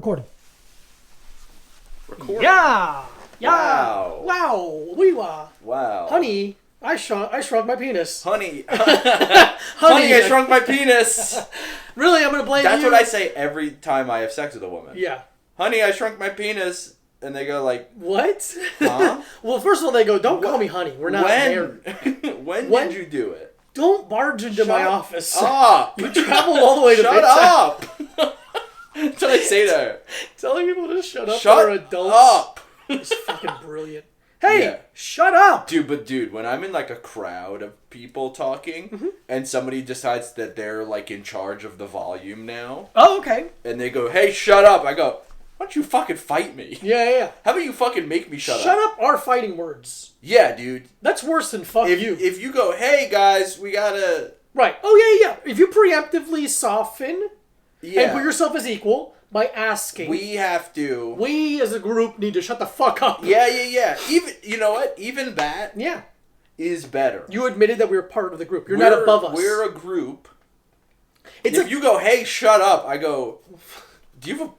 Recording. Recording. Yeah. Wow. Wow. Wee-wah. Wow. Honey, I shrunk my penis. Honey. Honey, I shrunk my penis. Really, I'm gonna blame That's you. what I say every time I have sex with a woman. Yeah. Honey, I shrunk my penis. And they go like, what? Huh? Well, first of all, they go, don't call me honey. We're not married. when did you do it? Don't barge into my office. Up. You traveled all the way to Shut up. That's what I say to her. Telling people to shut up. Shut They're adults. up. It's fucking brilliant. Hey, Yeah. shut up. Dude, when I'm in like a crowd of people talking and somebody decides that they're like in charge of the volume now. Oh, okay. And they go, hey, shut up. I go, why don't you fucking fight me? Yeah. How about you fucking make me shut up? Shut up are fighting words. Yeah, dude. That's worse than fuck you. If you go, hey guys, we gotta... Right. Oh, yeah. If you preemptively soften Yeah. and put yourself as equal by asking. We have to... We as a group need to shut the fuck up. Yeah. Even, you know what? Even that is better. You admitted that we were part of the group. You're not above us. We're a group. If you go, hey, shut up, I go... Do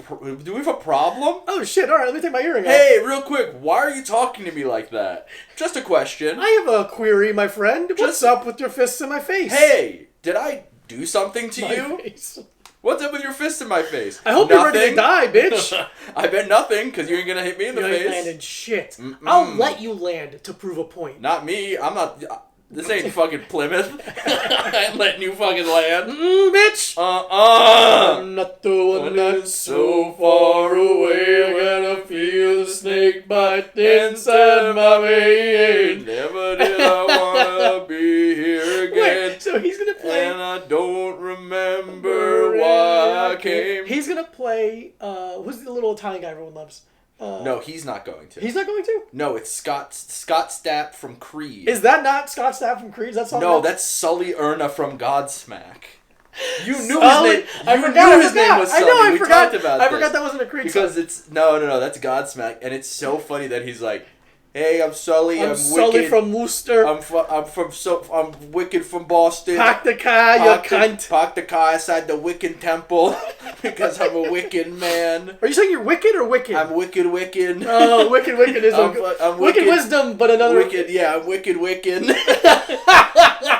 we have a problem? Oh shit! All right, let me take my earring off. Hey, real quick, why are you talking to me like that? Just a question. I have a query, my friend. What's up with your fists in my face? Hey, did I do something to you? Face. What's up with your fists in my face? I hope you're ready to die, bitch. I bet nothing, because you ain't gonna hit me in the face. You ain't landed shit. I'll let you land to prove a point. Not me. I'm not... This ain't fucking Plymouth. I ain't letting you fucking land. Bitch. I'm not the one that's so far away. I gotta feel the snake bite inside my vein. Never did I wanna be here again. Wait, so he's gonna play... And I don't remember why I came. He's gonna play... who's the little Italian guy everyone loves? No, he's not going to. He's not going to? No, it's Scott Stapp from Creed. Is that not Scott Stapp from Creed? No, that's Sully Erna from Godsmack. You knew Sully, his name. You knew his name was Sully. I forgot. Talked about I forgot that wasn't a Creed song. Because it's no, that's Godsmack, and it's so funny that he's like, "Hey, I'm Sully. I'm Sully wicked from Worcester. I'm wicked from Boston. Park the car, you cunt. Park the car outside the Wiccan temple because I'm a Wiccan man. Are you saying you're wicked or wicked? I'm wicked Wiccan. Oh, wicked is I'm wicked wisdom, but another wicked. Yeah, I'm wicked Wiccan.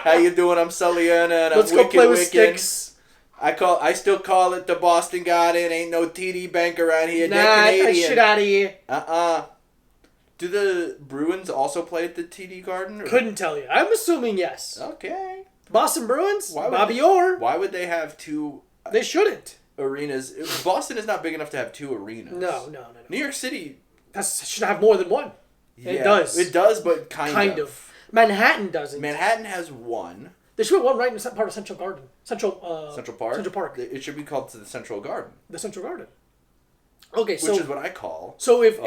How you doing? I'm Sully Erna, and Let's I'm go wicked play with Wiccan. sticks. I still call it the Boston Garden. Ain't no TD Bank around here. Nah, They're get Canadian. shit out of here. Do the Bruins also play at the TD Garden? Or? Couldn't tell you. I'm assuming yes. Okay. Boston Bruins? Bobby Orr. Why would they have two... They shouldn't. Arenas? Boston is not big enough to have two arenas. No. New York City... Should have more than one. Yeah, it does. It does, but kind of. Manhattan doesn't. Manhattan has one. They should have one right in part of Central Garden. Central Park? Central Park. It should be called the Central Garden. The Central Garden. Okay, Which is what I call... So if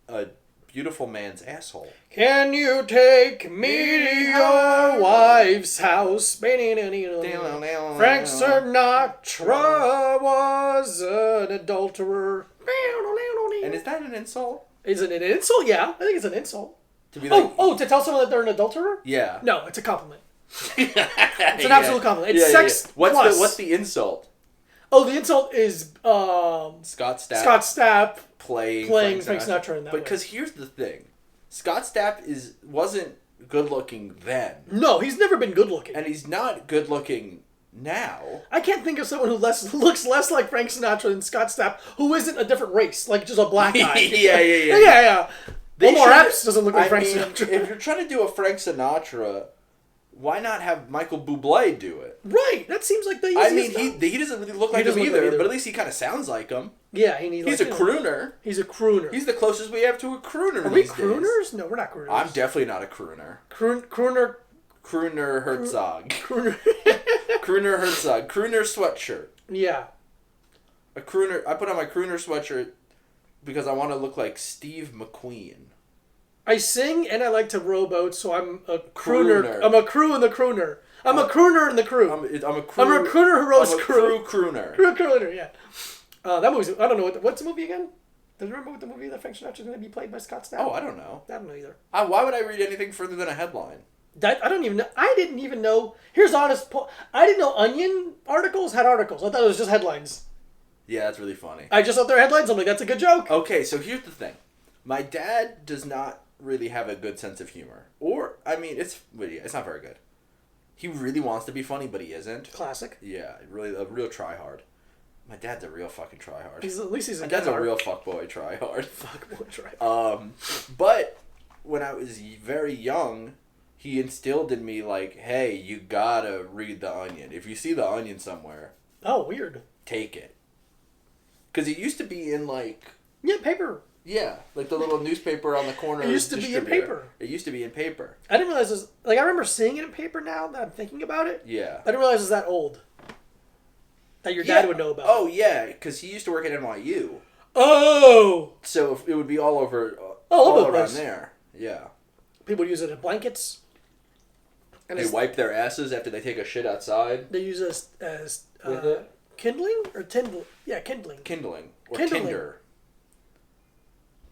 a beautiful man's asshole. Can you take me to your wife's house? Frank Sinatra was an adulterer. And is that an insult? Is it an insult? Yeah, I think it's an insult. To be like, to tell someone that they're an adulterer? Yeah. No, it's a compliment. It's an absolute compliment. It's sex plus. What's the insult? Oh, the insult is Scott Stapp playing Frank Sinatra in that way. Because here's the thing. Scott Stapp wasn't good looking then. No, he's never been good looking. And he's not good looking now. I can't think of someone who looks less like Frank Sinatra than Scott Stapp, who isn't a different race, like just a black guy. Yeah. Omar Epps doesn't look like Frank Sinatra. If you're trying to do a Frank Sinatra, why not have Michael Bublé do it? Right, that seems like the easiest. I mean, he doesn't really look like him either, but at least he kind of sounds like him. Yeah, he's a crooner. He's a crooner. He's the closest we have to a crooner. Are we crooners? No, we're not crooners. I'm definitely not a crooner. Crooner Herzog. Crooner Herzog. Crooner sweatshirt. Yeah. A crooner. I put on my crooner sweatshirt because I want to look like Steve McQueen. I sing and I like to row boats, so I'm a crooner. I'm a crew in the crooner. I'm a crooner in the crew. I'm a crooner. I'm a crooner who rows crew. Crooner. Crew crooner, yeah. That movie's... I don't know. What's the movie again? Do you remember what the movie that Frank Sinatra is going to be played by Scott Stapp? Oh, I don't know. I don't know either. Why would I read anything further than a headline? I don't even know. I didn't even know. Here's honest. I didn't know Onion articles had articles. I thought it was just headlines. Yeah, that's really funny. I just saw their headlines. I'm like, that's a good joke. Okay, so here's the thing. My dad does not really have a good sense of humor. Or, I mean, it's not very good. He really wants to be funny, but he isn't. Classic. Yeah, really a real tryhard. My dad's a real fucking tryhard. At least he's a My dad's a real fuckboy tryhard. Fuckboy tryhard. But when I was very young, he instilled in me, like, hey, you gotta read The Onion. If you see The Onion somewhere... Oh, weird. Take it. Because it used to be in, like... Yeah, paper. Yeah, like the little newspaper on the corner. It used to be in paper. It used to be in paper. I didn't realize this... Like, I remember seeing it in paper now that I'm thinking about it. Yeah. I didn't realize it was that old. That your dad would know about. Oh, yeah, because he used to work at NYU. Oh! So it would be all over... all around there. Yeah. People use it as blankets. And they wipe their asses after they take a shit outside. They use it as kindling or kindling? Yeah, kindling. Kindling. Or Kindling. Tinder.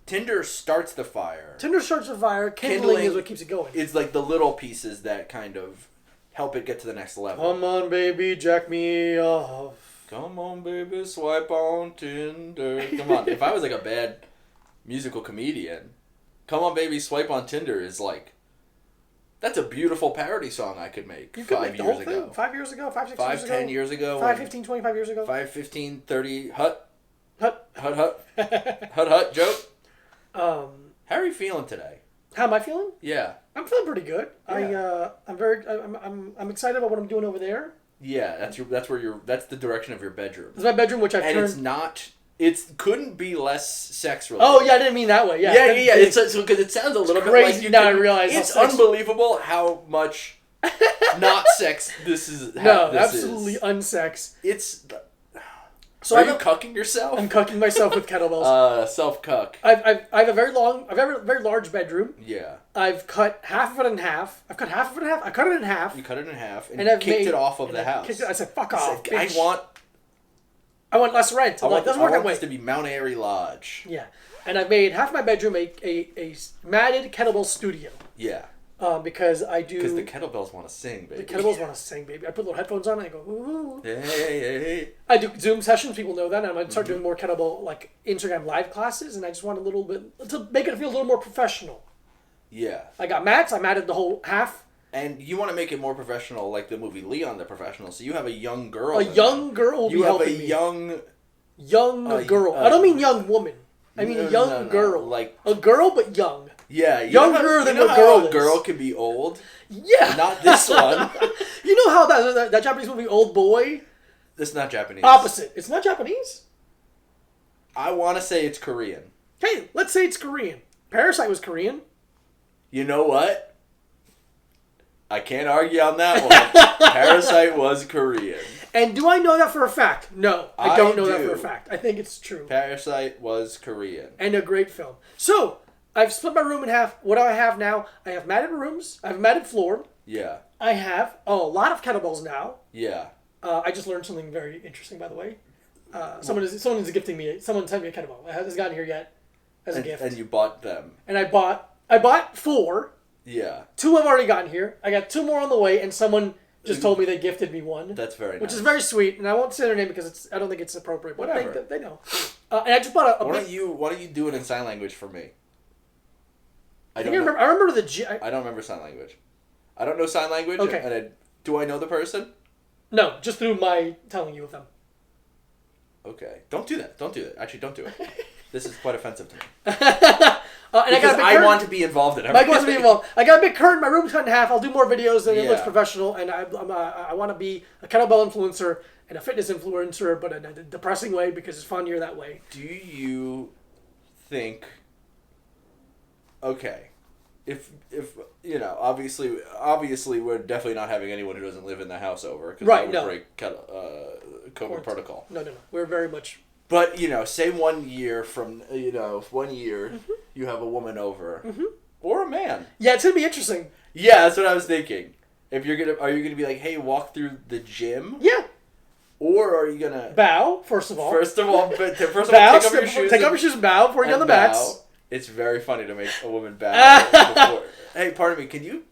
Tinder starts the fire. Tinder starts the fire. Kindling is what keeps it going. It's like the little pieces that kind of help it get to the next level. Come on, baby, jack me off. Come on, baby, swipe on Tinder. Come on. If I was like a bad musical comedian, Come on, baby, swipe on Tinder is like... That's a beautiful parody song I could make you could 5 make the years whole ago. Thing? 5 years ago? 5, 6 5, years ago? 10 years ago. 5, 15, 25 years ago? 5, 15, 30... Hut. Hut. Hut, hut. Hut, hut, joke. How are you feeling today? How am I feeling? Yeah. I'm feeling pretty good. Yeah. I'm excited about what I'm doing over there. Yeah, that's the direction of your bedroom. It's my bedroom, which I've turned... And it's not... It couldn't be less sex related. Oh, yeah, I didn't mean that way. Yeah, yeah. It's because it sounds a little bit crazy like you now I realize it's how sex... unbelievable how much not sex this is. No, this absolutely is. unsex. It's. So are you cucking yourself? I'm cucking myself with kettlebells. Self cuck. I have a very large bedroom. Yeah. I've cut half of it in half. I've cut half of it in half. I cut it in half. You cut it in half and I've kicked it off of the house. I said, "Fuck off!" Said, I want less rent. I'm like, doesn't work that way. This to be Mount Airy Lodge. Yeah, and I've made half my bedroom a matted kettlebell studio. Yeah. Because I do. Because the kettlebells want to sing, baby. The kettlebells want to sing, baby. I put little headphones on and I go, ooh. Hey. I do Zoom sessions. People know that. And I'm going to start doing more kettlebell, like, Instagram live classes. And I just want a little bit, to make it feel a little more professional. Yeah. I got mats. I matted the whole half. And you want to make it more professional, like the movie Leon the Professional. So you have a young girl. A young girl will be helping me. You have a young girl. I don't mean young woman. I mean a young girl. Like a girl, but young. Yeah. Younger than a girl is. A girl can be old. Yeah. Not this one. You know how that Japanese movie Old Boy? It's not Japanese. Opposite. It's not Japanese? I want to say it's Korean. Hey, let's say it's Korean. Parasite was Korean. You know what? I can't argue on that one. Parasite was Korean. And do I know that for a fact? No, I don't know that for a fact. I think it's true. Parasite was Korean. And a great film. So, I've split my room in half. What do I have now? I have matted rooms. I have a matted floor. Yeah. I have a lot of kettlebells now. Yeah. I just learned something very interesting, by the way. Someone is gifting me. Someone sent me a kettlebell. It hasn't gotten here yet as a gift. And you bought them. And I bought 4. Yeah. 2 have already gotten here. I got 2 more on the way, and someone just told me they gifted me 1. That's very nice. Which is very sweet, and I won't say their name because I don't think it's appropriate. But whatever. They know. And I just bought Why don't you do it in sign language for me? I remember the... I don't remember sign language. I don't know sign language. Okay. And do I know the person? No, just through my telling you of them. Okay. Don't do that. Actually, don't do it. This is quite offensive to me. And I want to be involved in everything. Mike wants to be involved. I got a big curtain. My room's cut in half. I'll do more videos and it looks professional. And I want to be a kettlebell influencer and a fitness influencer, but in a depressing way because it's funnier that way. Do you think... Okay. If you know, obviously we're definitely not having anyone who doesn't live in the house over. Because that would break COVID protocol. No. We're very much... But, say 1 year from, 1 year, you have a woman over. Mm-hmm. Or a man. Yeah, it's going to be interesting. Yeah, that's what I was thinking. Are you going to be like, hey, walk through the gym? Yeah. Or are you going to... Bow, first of all. Take off your shoes. Take off your shoes and bow before you get on the mats. It's very funny to make a woman bow before... Hey, pardon me, can you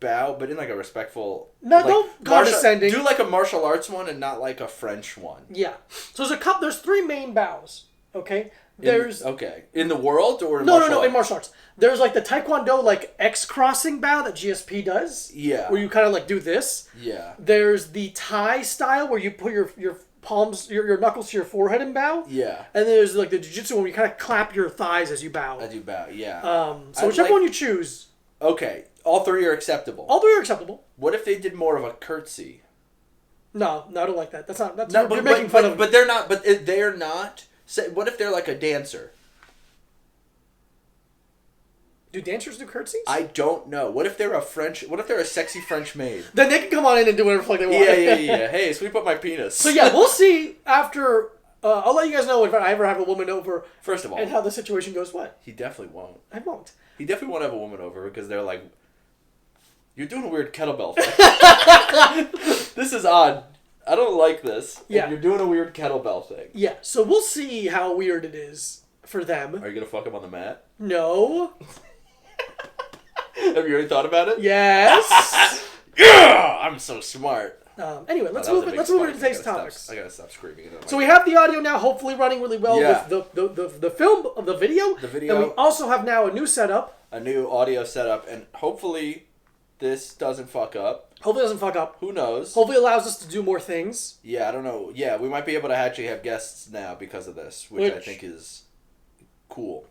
bow, but in like a respectful. No, like, don't condescending. Do like a martial arts one and not like a French one. Yeah. So there's 3 main bows. Okay. There's in the world or in no martial arts? in martial arts. There's like the Taekwondo like X crossing bow that GSP does. Yeah. Where you kind of like do this. Yeah. There's the Thai style where you put your palms your knuckles to your forehead and bow. Yeah. And then there's like the jiu-jitsu where you kind of clap your thighs as you bow. Yeah. So whichever one you choose. Okay, all 3 are acceptable. All 3 are acceptable. What if they did more of a curtsy? No, I don't like that. That's not. You're making fun of. But they're not. But they're not. What if they're like a dancer? Do dancers do curtsies? I don't know. What if they're a sexy French maid? Then they can come on in and do whatever the fuck they want. Yeah. Hey, sweep up my penis. So yeah, we'll see after. I'll let you guys know if I ever have a woman over. First of all, and how the situation goes. What? He definitely won't. I won't. He definitely won't have a woman over because they're like, you're doing a weird kettlebell thing. This is odd. I don't like this. Yeah. And you're doing a weird kettlebell thing. Yeah, so we'll see how weird it is for them. Are you gonna fuck him on the mat? No. Have you already thought about it? Yes. Yeah, I'm so smart. Anyway, let's move into today's topics. I gotta stop screaming. So we have the audio now, hopefully running really well Yeah. with the film of the video. The video. And we also have now a new setup. A new audio setup, and hopefully this doesn't fuck up. Hopefully it doesn't fuck up. Who knows? Hopefully it allows us to do more things. Yeah, I don't know. Yeah, we might be able to actually have guests now because of this, which I think is cool.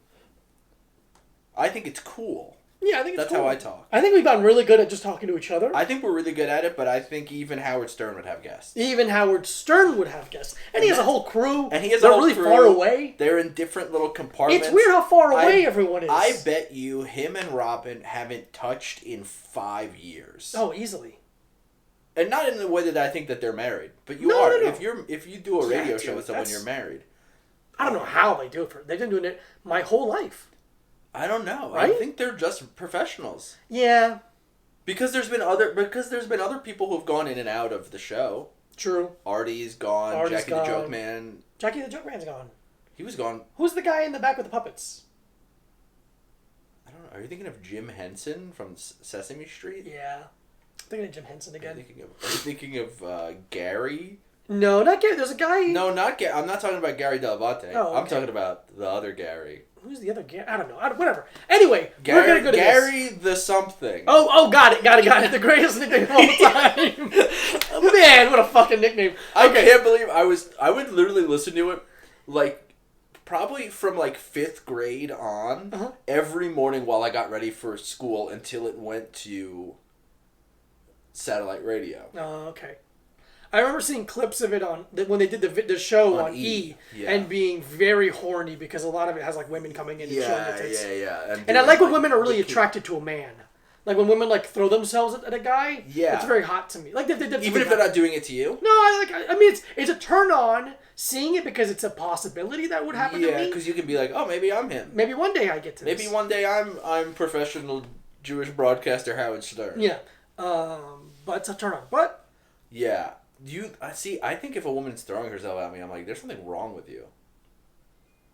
I think it's cool. Yeah, I think it's That's cool. how I talk. I think we've gotten really good at just talking to each other. I think we're really good at it, but I think even Howard Stern would have guests. Even Howard Stern would have guests. And he has a whole crew. And he has They're a whole really crew. far away. They're in different little compartments. It's weird how far away everyone is. I bet you him and Robin haven't touched in 5 years. Oh, easily. And not in the way that I think that they're married, but you No, are. no. If you do a radio show dude, with someone, you're married. I don't know how they do it. They've been doing it my whole life. I don't know. Right? I think they're just professionals. Yeah. Because there's been other people who've gone in and out of the show. True. Artie's gone. Artie's Jackie gone. the Joke Man. Jackie the Joke Man's gone. He was gone. Who's the guy in the back with the puppets? I don't know. Are you thinking of Jim Henson from Sesame Street? Yeah. I'm thinking of Jim Henson again. Are you thinking of Gary? No, not Gary. There's a guy. No, not Gary. I'm not talking about Gary Delabate. Oh, okay. I'm talking about the other Gary. Who's the other Gary? I don't know. Whatever. Anyway, we're going to go to Gary this. the something. Oh, got it. The greatest nickname of all time. Man, what a fucking nickname. I can't believe I would literally listen to it like probably from like 5th grade on every morning while I got ready for school until it went to satellite radio. Oh, okay. I remember seeing clips of it on when they did the show on E. Yeah. And being very horny because a lot of it has like women coming in and showing their tits. Yeah. And I like when women are really attracted to a man. Like when women like throw themselves at a guy. Yeah. It's very hot to me. Like they did even if they're not doing it to you. No, I mean it's a turn on seeing it because it's a possibility that would happen to me. Yeah, because you can be like, oh, maybe I'm him. Maybe one day I get to this. Maybe one day I'm professional Jewish broadcaster Howard Stern. Yeah. But it's a turn on. But yeah. I think if a woman's throwing herself at me, I'm like, there's something wrong with you.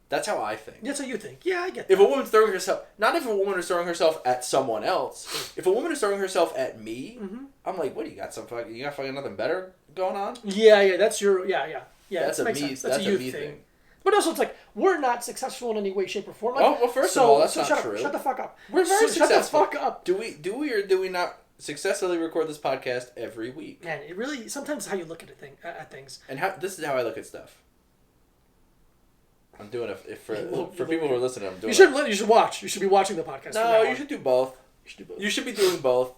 That's how I think. That's how you think. Yeah, I get that. If a woman's throwing herself, not if a woman is throwing herself at someone else. If a woman is throwing herself at me, I'm like, what do you got? You got fucking nothing better going on? Yeah. That's your yeah. That's that a makes me. sense. That's a a youth me thing. thing. But also, it's like we're not successful in any way, shape, or form. Like, well, first of all, that's not shut true. Shut the fuck up. We're very successful. Shut the fuck up. Do we or do we not successfully record this podcast every week? Man, it really sometimes how you look at things. And this is how I look at stuff. I'm doing it for people who are listening. I'm doing. You should watch. You should be watching the podcast. No, you should do both. You should be doing both.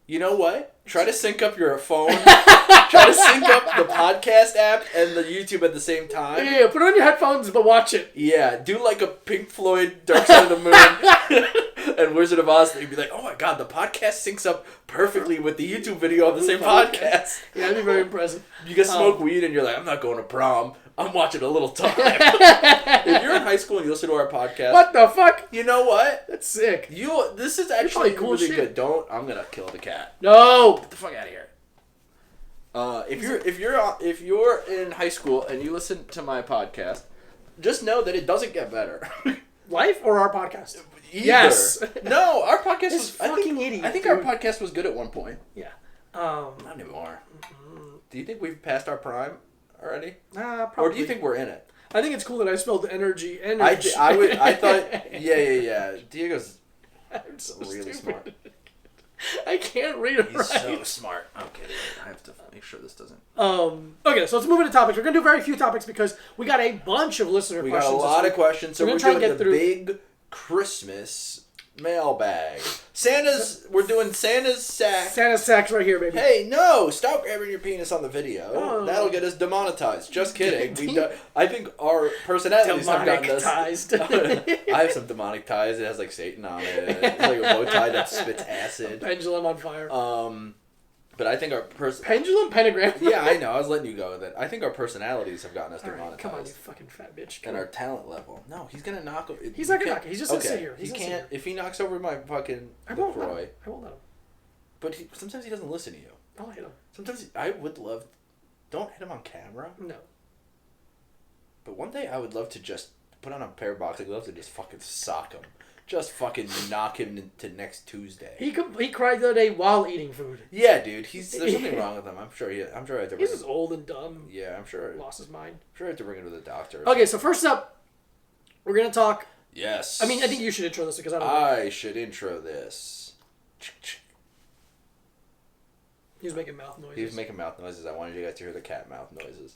You know what? Try to sync up your phone. Try to sync up the podcast app and the YouTube at the same time. Yeah, put on your headphones but watch it. Yeah, do like a Pink Floyd Dark Side of the Moon and Wizard of Oz. You'd be like, oh my god, the podcast syncs up perfectly with the YouTube video of the same podcast. Yeah, that'd be very impressive. You can smoke weed and you're like, I'm not going to prom. I'm watching a little time. If you're in high school and you listen to our podcast, what the fuck? You know what? That's sick. This is actually cool really shit. good. I'm gonna kill the cat. No, get the fuck out of here. If you're in high school and you listen to my podcast, just know that it doesn't get better. Life or our podcast? Either. Yes. No, our podcast This was... fucking idiot, I think dude. our podcast was good at one point. Yeah. Not anymore. Do you think we've passed our prime already? Probably. Or do you think we're in it? I think it's cool that I spelled energy. I thought... Yeah. Diego's I'm so really stupid. smart. I can't read it He's right. so smart. Okay, I have to make sure this doesn't... Okay, so let's move into topics. We're going to do very few topics because we got a bunch of listener We questions. got a lot of questions, so We're we're gonna try doing and the get through- big Christmas mailbag. We're doing Santa's sack. Santa's sacks right here, baby. Hey, no! Stop grabbing your penis on the video. Oh. That'll get us demonetized. Just kidding. I think our personalities have gotten us... Demonetized. I have some demonic ties. It has like Satan on it. It's like a bow tie that spits acid. Pendulum on fire. But I think our Pendulum pentagram. Yeah, I know. I was letting you go with it. I think our personalities have gotten us All right, demonetized. come on, you fucking fat bitch. And our talent level. No, he's gonna knock. He's not gonna knock it. He's just gonna sit here. He He's gonna can't. sit here. If he knocks over my fucking I won't let LaCroix. him. I won't let him. But sometimes he doesn't listen to you. I'll hit him. Sometimes I would love. Don't hit him on camera. No. But one day I would love to just put on a pair of boxing gloves and just fucking sock him. Just fucking knock him into next Tuesday. He cried the other day while eating food. Yeah, dude. There's something wrong with him. I'm sure I have to bring He's him. just old and dumb. Yeah, I'm sure. Lost his mind. I'm sure I have to bring him to the doctor. Okay, so first up, we're gonna talk. Yes. I mean, I think you should intro this because I don't know. I should intro this. He was making mouth noises. He was making mouth noises. I wanted you guys to hear the cat mouth noises.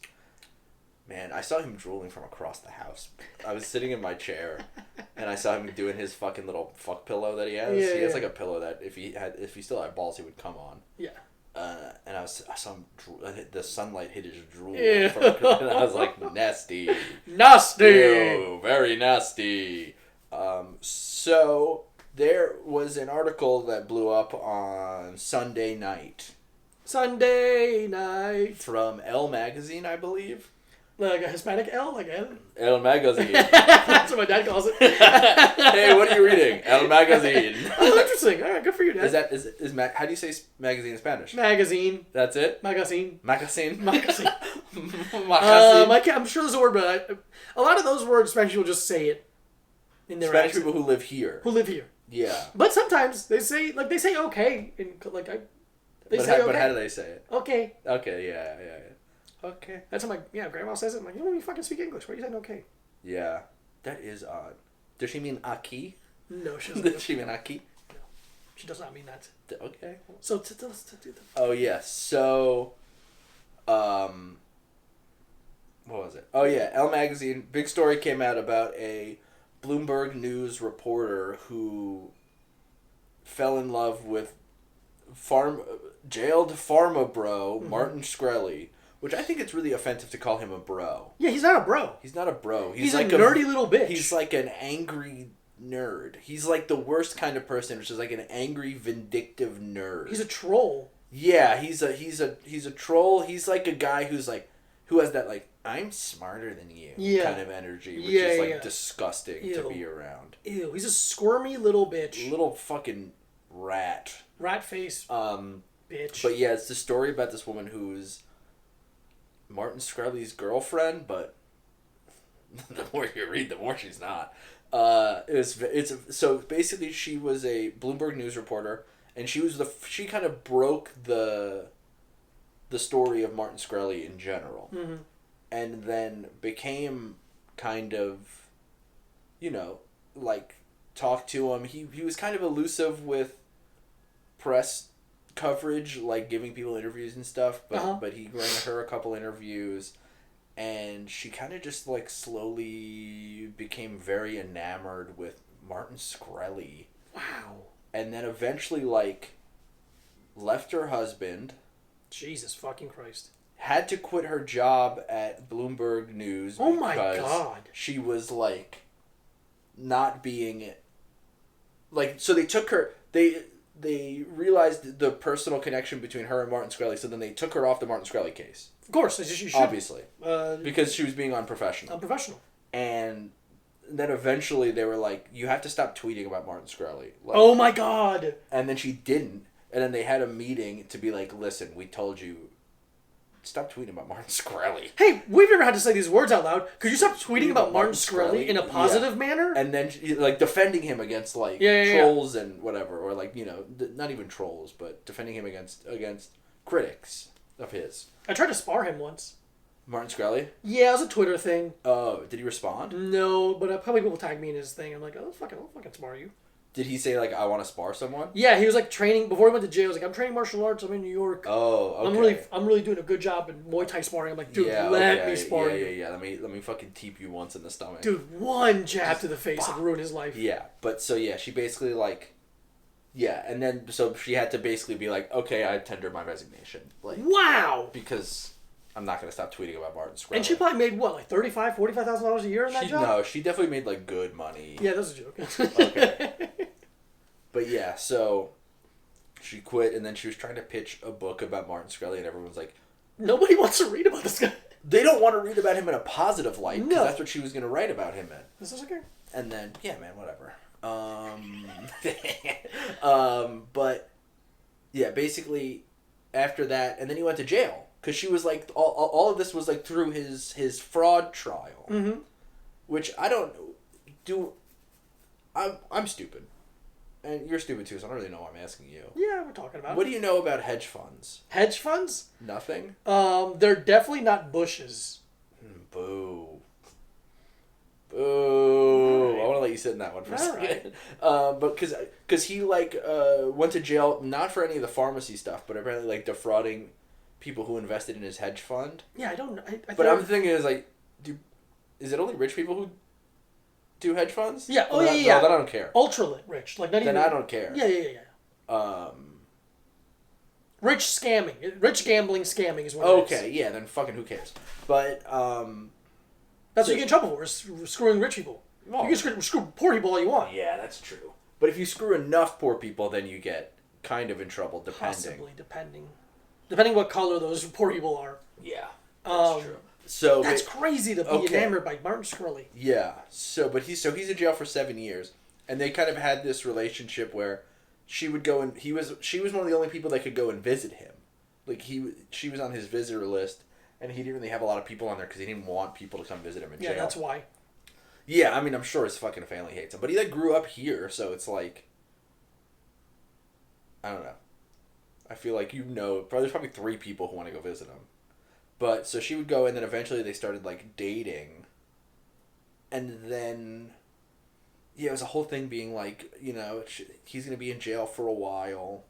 Man, I saw him drooling from across the house. I was sitting in my chair, and I saw him doing his fucking little fuck pillow that he has. Yeah, He has yeah. like a pillow that if he still had balls, he would come on. Yeah. And I saw him. The sunlight hit his drool. Yeah. And I was like, nasty. Nasty. Ew, very nasty. So there was an article that blew up on Sunday night Sunday night. from Elle magazine, I believe. Like a Hispanic L, like N. Elle magazine. That's what my dad calls it. Hey, what are you reading? Elle magazine. Oh, interesting. All right, good for you, Dad. How do you say magazine in Spanish? Magazine. That's it? Magazine. Magazine? Magazine. Magazine. I'm sure there's a word, but a lot of those words, Spanish people just say it in their Spanish accent. people who live here. Who live here. Yeah. But sometimes they say okay in like I. They But say okay. but how do they say it? Okay. Okay, yeah. Okay. That's how my grandma says it. I'm like, you don't even fucking speak English. Why are you saying okay? Yeah. That is odd. Does she mean aquí? No, she doesn't. Does she mean aquí? No, she does not mean that. Okay. So to do the. Oh, yes. So, what was it? Oh, yeah. Elle magazine. Big story came out about a Bloomberg News reporter who fell in love with jailed pharma bro Martin Shkreli, which I think it's really offensive to call him a bro. Yeah, he's not a bro. He's not a bro. He's like a nerdy little bitch. He's like an angry nerd. He's like the worst kind of person, which is like an angry, vindictive nerd. He's a troll. Yeah, he's a troll. He's like a guy who has that like I'm smarter than you kind of energy, which is like disgusting to be around. Ew, he's a squirmy little bitch. Little fucking rat. Rat face. Bitch. But yeah, it's the story about this woman who's Martin Shkreli's girlfriend, but the more you read, the more she's not. So basically she was a Bloomberg News reporter, and she kind of broke the story of Martin Shkreli in general, and then became kind of, like talked to him. He was kind of elusive with press coverage, like giving people interviews and stuff, but he granted her a couple interviews, and she kind of just like slowly became very enamored with Martin Shkreli. Wow. And then eventually like left her husband. Jesus fucking Christ. Had to quit her job at Bloomberg News. Oh my God. She was like not being like, so they took her, they realized the personal connection between her and Martin Shkreli, so then they took her off the Martin Shkreli case. Of course, you should. Obviously. Because she was being unprofessional. Unprofessional. And then eventually they were like, you have to stop tweeting about Martin Shkreli. Like, oh my God. and then she didn't. And then they had a meeting to be like, listen, we told you stop tweeting about Martin Shkreli. Hey, we've never had to say these words out loud. Could you stop tweeting about Martin Shkreli in a positive manner? And then, like, defending him against, like, trolls and whatever. Or, like, you know, not even trolls, but defending him against critics of his. I tried to spar him once. Martin Shkreli? Yeah, it was a Twitter thing. Oh, did he respond? No, but probably people tagged me in his thing. I'm like, I'll fucking spar you. Did he say, like, I want to spar someone? Yeah, he was, like, training... Before he went to jail, he was like, I'm training martial arts. I'm in New York. Oh, okay. I'm really doing a good job in Muay Thai sparring. I'm like, dude, let me spar you. Yeah. Let me fucking teep you once in the stomach. Dude, one jab to the face and ruin his life. Yeah, but so, yeah, she basically, like... Yeah, and then, so she had to basically be like, okay, I tender my resignation. Like, wow! Because... I'm not going to stop tweeting about Martin Shkreli. And she probably made, what, like $35,000, $45,000 a year in that job? No, she definitely made, like, good money. Yeah, that's a joke. Okay. But, yeah, so she quit, and then she was trying to pitch a book about Martin Shkreli, and everyone's like... Nobody wants to read about this guy. They don't want to read about him in a positive light, because No. that's what she was going to write about him in. This is okay. And then, yeah, man, whatever. But, yeah, basically, after that, and then he went to jail. Because she was like, all of this was like through his fraud trial. Mm-hmm. Which I don't do. I'm stupid. And you're stupid too, so I don't really know why I'm asking you. Yeah, we're talking about it. What do you know about hedge funds? Hedge funds? Nothing? They're definitely not bushes. Boo. Boo. Right. I want to let you sit in that one for a second. Right. But because he like went to jail, not for any of the pharmacy stuff, but apparently like defrauding people who invested in his hedge fund. Yeah, I don't know. But I'm thinking is like, is it only rich people who do hedge funds? Yeah. No, then I don't care. Ultra rich, like not even. Then I don't care. Yeah. Rich scamming, rich gambling scamming is what it is. Okay, yeah, then fucking who cares? But that's what you get in trouble for, is screwing rich people. You can screw poor people all you want. Yeah, that's true. But if you screw enough poor people, then you get kind of in trouble, Depending what color those poor people are. Yeah, that's true. So that's crazy to be enamored by Martin Shkreli. Yeah. So he's in jail for 7 years, and they kind of had this relationship where she would go and she was one of the only people that could go and visit him. Like she was on his visitor list, and he didn't really have a lot of people on there because he didn't want people to come visit him in jail. Yeah, that's why. Yeah, I mean, I'm sure his fucking family hates him, but he like grew up here, so it's like, I don't know. I feel like there's probably 3 people who want to go visit him. But, so she would go, and then eventually they started, like, dating. And then, yeah, it was a whole thing being like, you know, he's going to be in jail for a while,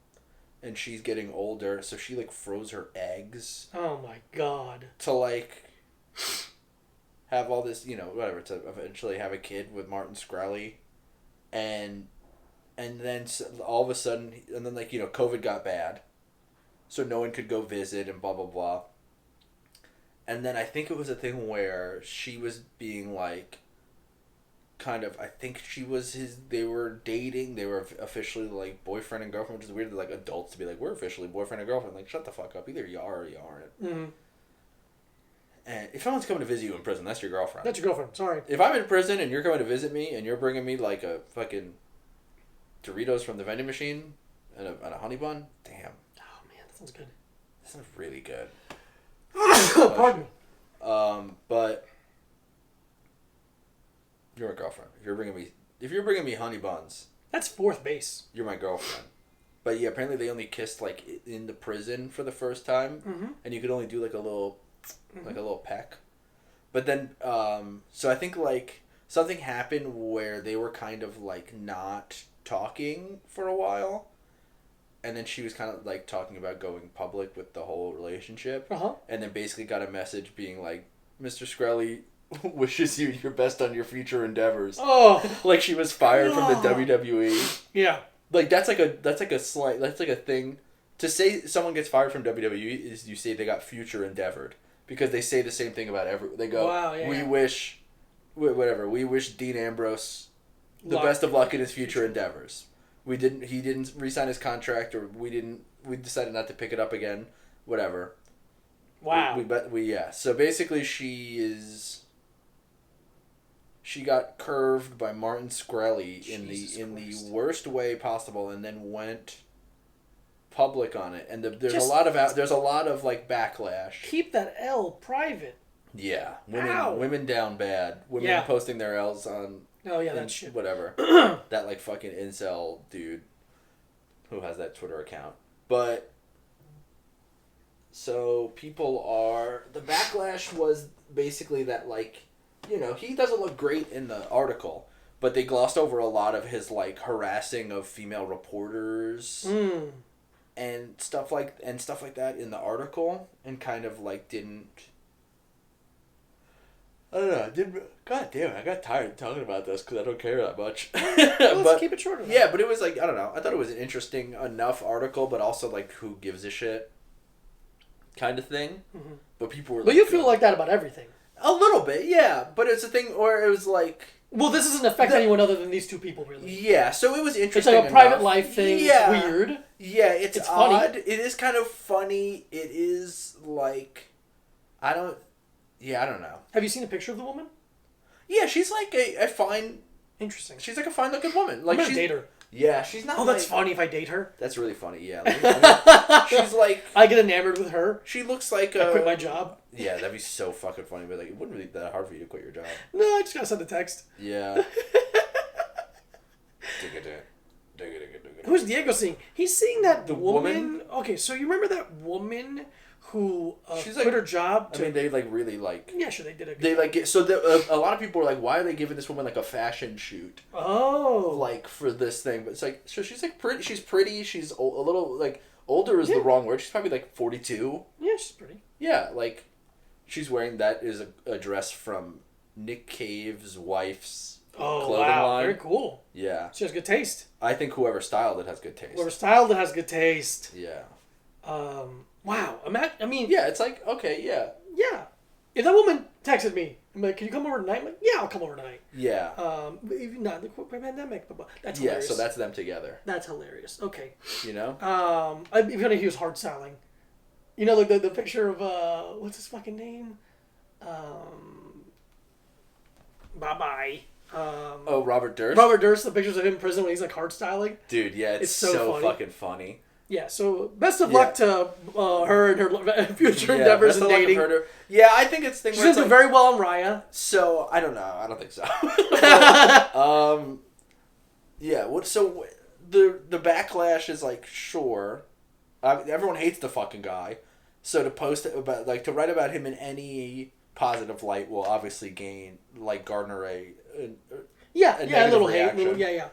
and she's getting older, so she, like, froze her eggs. Oh, my God. To, like, have all this, you know, whatever, to eventually have a kid with Martin Shkreli. And then all of a sudden, and then, like, you know, COVID got bad. So no one could go visit and blah, blah, blah. And then I think it was a thing where she was being, like, kind of, I think they were dating. They were officially, like, boyfriend and girlfriend, which is weird to, like, adults to be like, we're officially boyfriend and girlfriend. Like, shut the fuck up. Either you are or you aren't. Mm-hmm. And if someone's coming to visit you in prison, that's your girlfriend. That's your girlfriend. Sorry. If I'm in prison and you're coming to visit me and you're bringing me, like, a fucking Doritos from the vending machine and a honey bun, damn. That sounds good. That sounds really good. Pardon me. But you're my girlfriend. If you're bringing me honey buns, that's fourth base. You're my girlfriend. But yeah, apparently they only kissed like in the prison for the first time, and you could only do like a little peck. But then, so I think like something happened where they were kind of like not talking for a while. And then she was kind of, like, talking about going public with the whole relationship. And then basically got a message being like, Mr. Shkreli wishes you your best on your future endeavors. Oh. Like she was fired from the WWE. Yeah. Like, that's like a thing. To say someone gets fired from WWE is you say they got future endeavored. Because they say the same thing about they go, wow, yeah. we wish Dean Ambrose the best of luck in his future endeavors. He didn't re-sign his contract, or we decided not to pick it up again, whatever. Wow. So basically she got curved by Martin Shkreli in the worst way possible, and then went public on it, and there's Just- a lot of like backlash. Keep that L private. Yeah, Ow. women down bad. Women Yeah. posting their L's on. Oh yeah, that shit. Whatever. That like fucking incel dude who has that Twitter account. But so the backlash was basically that like, you know, he doesn't look great in the article, but they glossed over a lot of his like harassing of female reporters and stuff like that in the article, and kind of like didn't. I don't know. God damn it! I got tired of talking about this because I don't care that much. Well, let's keep it shorter. Yeah, but it was like, I don't know. I thought it was an interesting enough article, but also like, who gives a shit, kind of thing. Mm-hmm. But people were. Well, you feel like that about everything. A little bit, yeah. But it's a thing where it was like. Well, this doesn't affect anyone other than these two people, really. Yeah, so it was interesting. It's like a private life thing. Yeah. It's weird. Yeah, it's odd. Funny. It is kind of funny. It is like, I don't know. Have you seen a picture of the woman? Yeah, she's like a fine. Interesting. She's like a fine looking woman. Like, I'm gonna date her. Yeah, she's not. Oh, that's funny if I date her. That's really funny. Yeah, like, she's like. I get enamored with her. She looks like. I quit my job. Yeah, that'd be so fucking funny. But like, it wouldn't be that hard for you to quit your job. No, I just gotta send a text. Yeah. Who's Diego seeing? He's seeing that The woman. Okay, so you remember that woman who She's quit her job? I mean, they like really like. Yeah, sure, they did a good They job. like get, so a lot of people are like, why are they giving this woman like a fashion shoot? Oh. Like for this thing, but it's like, so she's like pretty. She's pretty. She's a little like older is the wrong word. She's probably like 42. Yeah, she's pretty. Yeah, like she's wearing that is a dress from Nick Cave's wife's clothing line. Very cool. Yeah, She has good taste. I think whoever styled it has good taste. Whoever styled it has good taste. Yeah. Wow. I mean. Yeah, it's like okay, yeah. Yeah. If that woman texted me, I'm like, "Can you come over tonight?" I'm like, "Yeah, I'll come over tonight." Yeah. But even not the pandemic, but that's Yeah, hilarious. so that's them together. That's hilarious. Okay. You know. I'm gonna use hard styling. You know, like the picture of what's his fucking name? Bye. Robert Durst. Robert Durst. The pictures of him in prison when he's like hard styling. Dude, yeah, it's so funny. Fucking funny. Yeah. So best of luck to her and her future Yeah, endeavors best in of luck dating. of her. Yeah, I think it's the thing. She's where gonna it's do like, very well on Raya. So I don't know. I don't think so. Yeah. What? So the backlash is like, sure, everyone hates the fucking guy. So to post about to write about him in any positive light will obviously garner a little reaction. hate. Yeah.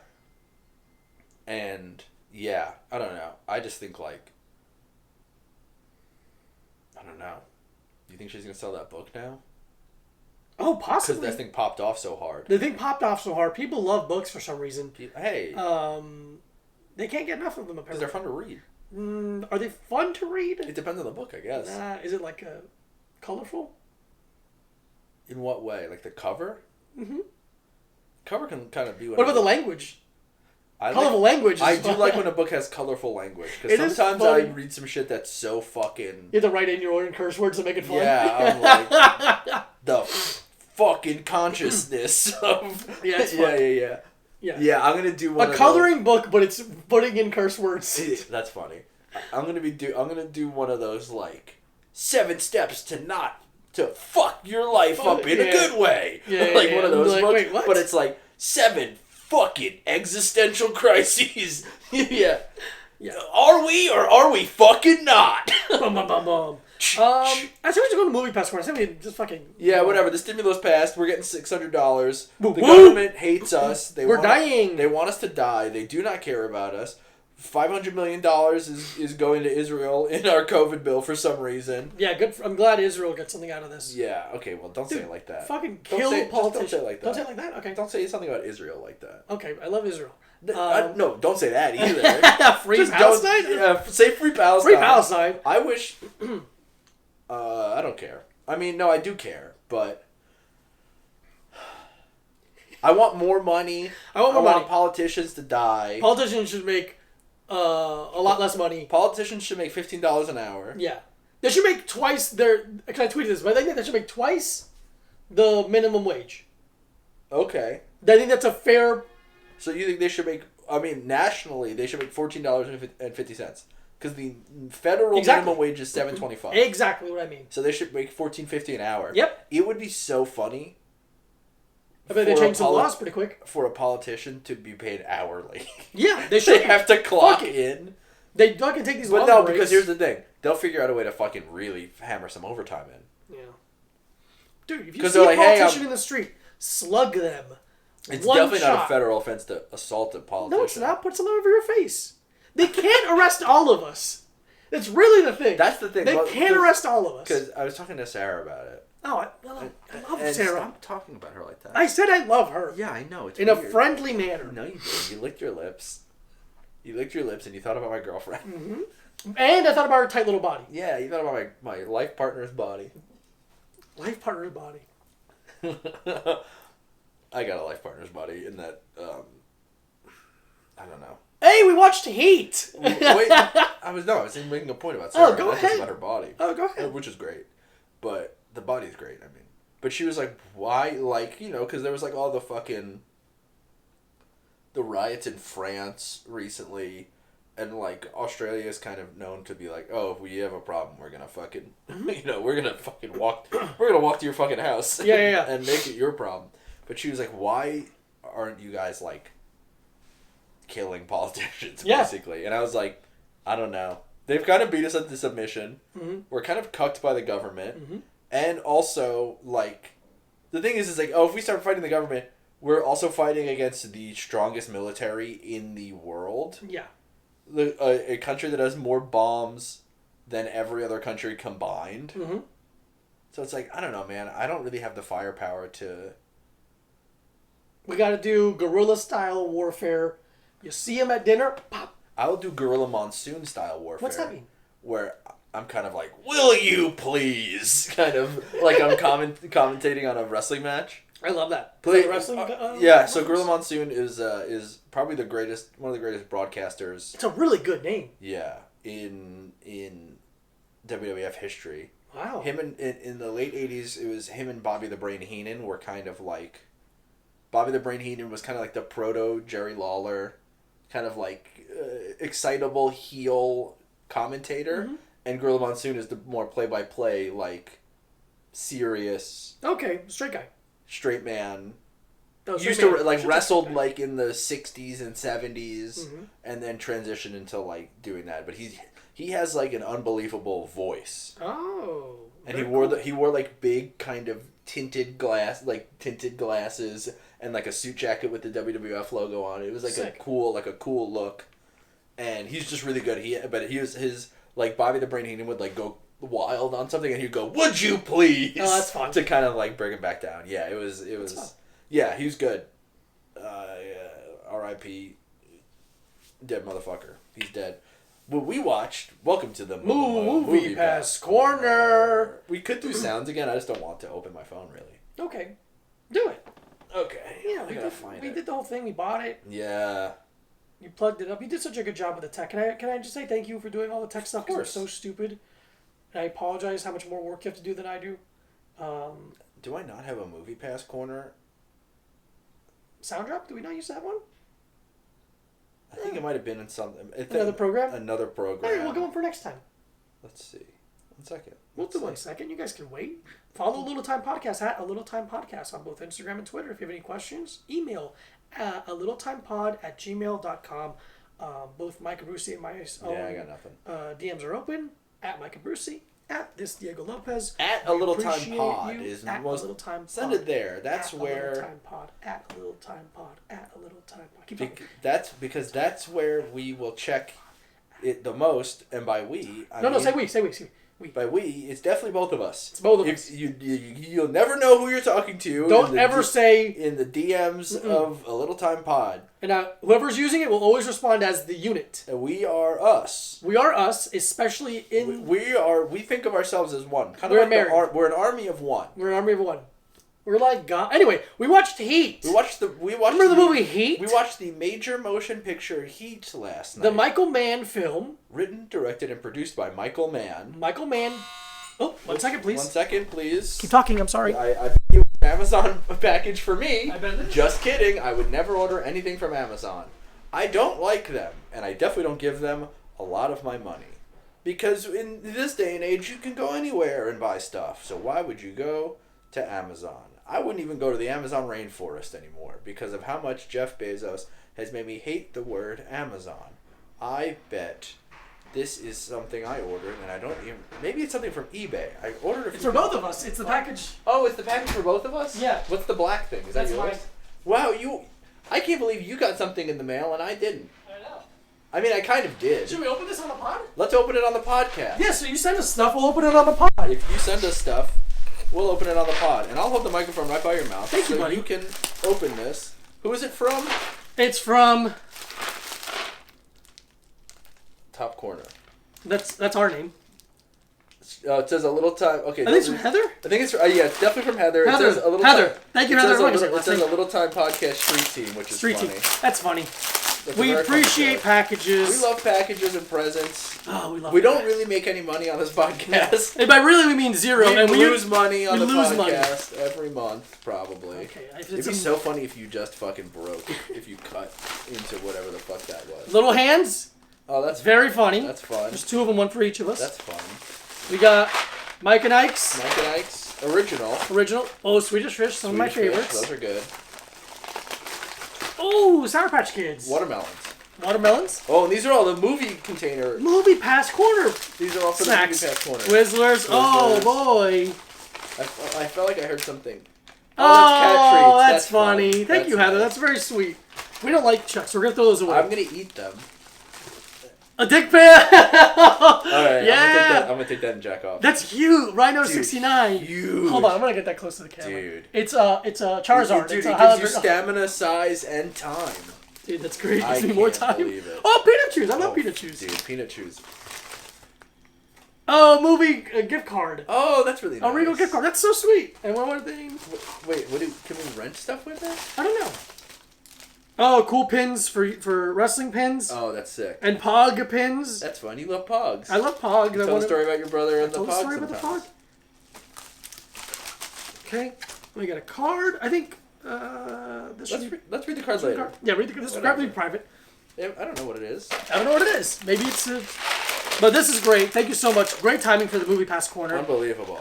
And yeah, I don't know. I just think like, I don't know. Do you think she's gonna sell that book now? Oh, Because possibly. that thing popped off so hard. The thing popped off so hard. People love books for some reason. Hey. They can't get enough of them Because apparently. they're fun to read. Are they fun to read? It depends on the book, I guess. Is it like colorful? In what way? Like the cover? Mm-hmm. Cover can kind of be What about the language? I Colorful language. I do like when a book has colorful language. It Because is sometimes fun. I read some shit that's so fucking... You have to write in your own curse words to make it fun. Yeah, I'm like... the fucking consciousness of... Yeah, it's fun. Yeah. Yeah. Yeah, I'm gonna do one A of coloring book, but it's putting in curse words. those. That's funny. I'm gonna do one of those like 7 steps to fuck your life up in a good way. Yeah, like yeah, one of those like, books. wait, what? But it's like 7 fucking existential crises. Yeah. Are we or are we fucking not? Bum, bum, bum, bum. I said we should go to Movie Pass Corner. I said we just fucking... Yeah, whatever. The stimulus passed. We're getting $600. Woo, The woo. government hates us. We're dying. They want us to die. They do not care about us. $500 million is going to Israel in our COVID bill for some reason. Yeah, good. I'm glad Israel got something out of this. Yeah, okay, well, don't say it like that. Fucking Don't kill say- politicians. Don't say it like that. Don't say it like that? Okay. Don't say something about Israel like that. Okay, I love Israel. No, don't say that either. Free Just Palestine? Say free Palestine. Free Palestine. I wish... I don't care. I mean, no, I do care, but... I want more money. I want more money. Politicians to die. Politicians should make a lot less money. Politicians should make $15 an hour. Yeah. They should make twice their... Because I tweeted this, but I think they should make twice the minimum wage. Okay. I think that's a fair... So you think they should make... I mean, nationally, they should make $14.50. Because the federal minimum wage is $7.25. Exactly what I mean. So they should make $14.50 an hour. Yep. It would be so funny. I bet they changed the laws pretty quick. For a politician to be paid hourly. Yeah, they should. They have to clock in. They fucking take these But long no, breaks. because here's the thing. They'll figure out a way to fucking really hammer some overtime in. Yeah. Dude, if you see a politician in the street, slug them. It's One definitely shot. not a federal offense to assault a politician. No, it's not. Put something over your face. They can't arrest all of us. That's really the thing. That's the thing. They can't arrest all of us. Because I was talking to Sarah about it. Oh, I love Sarah. Stop talking about her like that. I said I love her. Yeah, I know. It's in weird. a friendly manner. No, you didn't. You licked your lips. You licked your lips and you thought about my girlfriend. Mm-hmm. And I thought about her tight little body. Yeah, you thought about my life partner's body. Life partner's body. I got a life partner's body in that, I don't know. Hey, we watched Heat! Wait, I was making a point about Sarah. Oh, go not ahead. just about her body. Oh, go ahead. Which is great. But the body's great, I mean. But she was like, why? Like, you know, because there was like all the fucking... The riots in France recently. And like, Australia is kind of known to be like, oh, if we have a problem, we're gonna fucking... You know, we're gonna fucking walk... We're gonna walk to your fucking house. Yeah. And make it your problem. But she was like, why aren't you guys like... killing politicians, basically. And I was like, I don't know. They've kind of beat us into submission. Mm-hmm. We're kind of cucked by the government. Mm-hmm. And also, like, the thing is like, oh, if we start fighting the government, we're also fighting against the strongest military in the world. Yeah. A country that has more bombs than every other country combined. Mm-hmm. So it's like, I don't know, man. I don't really have the firepower to... We gotta do guerrilla-style warfare. You see him at dinner, pop. I will do Guerilla Monsoon style warfare. What's that mean? Where I'm kind of like, will you please? Kind of like I'm commentating on a wrestling match. I love that. Please, wrestling. Yeah, so Guerilla Monsoon is probably one of the greatest broadcasters. It's a really good name. Yeah, in WWF history. Wow. Him in the late '80s, it was him and Bobby the Brain Heenan were kind of like. Bobby the Brain Heenan was kind of like the proto Jerry Lawler. Kind of like excitable heel commentator, and Guerilla Monsoon is the more play-by-play, like serious. Okay, straight man. Used to like wrestled like in the '60s and '70s, and then transitioned into like doing that. But he has like an unbelievable voice. Oh. And he wore like big kind of tinted glasses. And like a suit jacket with the WWF logo on it. It was like Sick. a cool look, and he's just really good. His like Bobby the Brain Heenan would like go wild on something, and he'd go, "Would you please?" Oh, that's fun. To kind of like bring him back down. Yeah, it was. Yeah, he was good. R.I.P. Dead motherfucker. He's dead. Well, we watched Welcome to the Movie Pass Corner. We could do sounds again. I just don't want to open my phone really. Okay, do it. Okay. Yeah, we did the whole thing. We bought it. Yeah. You plugged it up. You did such a good job with the tech. Can I just say thank you for doing all the tech stuff? Because it's so stupid. And I apologize how much more work you have to do than I do. Do I not have a Movie Pass corner? Sound Drop? Do we not use that one? I think it might have been in something. Another program? Another program. All right, we'll go in for next time. Let's see. 1 second. We'll do 1 second. You guys can wait. Follow A Little Time Podcast at A Little Time Podcast on both Instagram and Twitter. If you have any questions, email alittletimepod@gmail.com. Both Mike and Brucey and my I got nothing. DMs are open at Mike and Brucey, at this Diego Lopez. At A Little Time Pod is at most. A Little Time Send Pod. it there. That's at where. A Little Time Pod. At A Little Time Pod. At A Little Time Pod. Keep talking. That's where we will check it the most, and by we, I mean, say we. By we, it's definitely both of us. It's both of us. You'll never know who you're talking to. Don't ever say... In the DMs of A Little Time Pod. And whoever's using it will always respond as the unit. And we are us. We are us, especially in... We think of ourselves as one. Kind of we're like married. We're an army of one. We're an army of one. We're like God. Anyway, we watched Heat. Remember the movie Heat? We watched the major motion picture Heat last night. The Michael Mann film. Written, directed, and produced by Michael Mann. Michael Mann. Oh, 1 second, please. 1 second, please. Keep talking, I'm sorry. I you an Amazon package for me. I bet it is. Just kidding. I would never order anything from Amazon. I don't like them, and I definitely don't give them a lot of my money. Because in this day and age, you can go anywhere and buy stuff. So why would you go to Amazon? I wouldn't even go to the Amazon rainforest anymore because of how much Jeff Bezos has made me hate the word Amazon. I bet this is something I ordered, and I don't even... Maybe it's something from eBay. I ordered it. It's for both of us. It's the package. Oh, it's the package for both of us? Yeah. What's the black thing? Is that yours? Mine. Wow, I can't believe you got something in the mail and I didn't. I know. I mean, I kind of did. Should we open this on the pod? Let's open it on the podcast. Yeah, so you send us stuff, we'll open it on the pod. If you send us stuff, we'll open it on the pod. And I'll hold the microphone right by your mouth. Thank you, buddy. So you can open this. Who is it from? It's from... Top corner. That's our name. It says a little time. Okay. I think it's from Heather? I think it's... yeah, it's definitely from Heather. Heather. It says a little Heather. Time, Thank you, Heather. It says a little time podcast street team, which is Street funny. team. That's funny. That's We appreciate packages. We love packages and presents. Oh, we love We that. don't really make any money on this podcast. And by really we mean zero. We and lose money on the lose money. podcast every month, probably. Okay, It'd be so funny if you just fucking broke, if you cut into whatever the fuck that was. Little hands. Oh, that's Very funny. That's fun. There's two of them, one for each of us. That's fun. We got Mike and Ike's. Mike and Ike's original. Original. Oh, Swedish Fish. Some of my Swedish favorites. Fish, those are good. Oh, Sour Patch Kids. Watermelons. Watermelons. Oh, and these are all the movie container. Movie Pass Corner. These are all for Snacks. the movie pass corner. Twizzlers. Oh, boy. I felt like I heard something. Oh, that's cat treats. that's funny. Fun. Thank you, Heather. nice. That's very sweet. We don't like Chucks. We're going to throw those away. I'm gonna eat them. A dick pic. Alright, Yeah. I'm gonna take that and jack off. That's huge. Rhino Dude, 69. huge. Hold on, I'm gonna get that close to the camera. Dude. It's a Charizard. Dude, It's it a gives you hybrid- stamina, size, and time. Dude, that's great. I Gives me more can't time. believe it. Oh, Peanut Chews. I love Peanut Chews. Dude, peanut chews. Oh, movie gift card. Oh, that's really nice. A Regal gift card. That's so sweet. And one more thing. Wait, can we rent stuff with it? I don't know. Oh, cool pins for wrestling pins. Oh, that's sick. And Pog pins. That's fun. You love Pogs. I love Pog. Tell a story about your brother and the Tell Pog a story about the sometimes. Pog. Okay. We got a card. I think this should be... Let's read the card later. Yeah, read the card. This is probably private. Yeah, I don't know what it is. I don't know what it is. Maybe it's a... But this is great. Thank you so much. Great timing for the Movie Pass Corner. Unbelievable.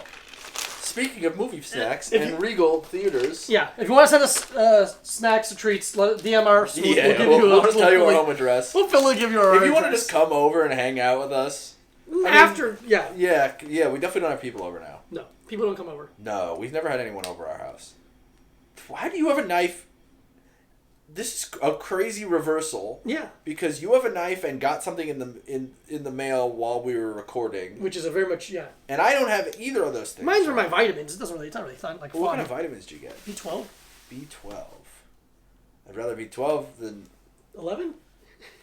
Speaking of movie snacks If and you- Regal theaters. Yeah, if you want to send us snacks or treats, DM our... Yeah, we'll give we'll, you we'll tell you our home address. We'll fill give you our If you want to address. just come over and hang out with us. After, yeah. Yeah, we definitely don't have people over now. No, people don't come over. No, we've never had anyone over our house. Why do you have a knife? This is a crazy reversal. Yeah. Because you have a knife and got something in the mail while we were recording. Which is a very much, yeah. And I don't have either of those things. Mine's for my vitamins. It's not really fun. Like What fun. kind of vitamins do you get? B12. B12. I'd rather be 12 than 11?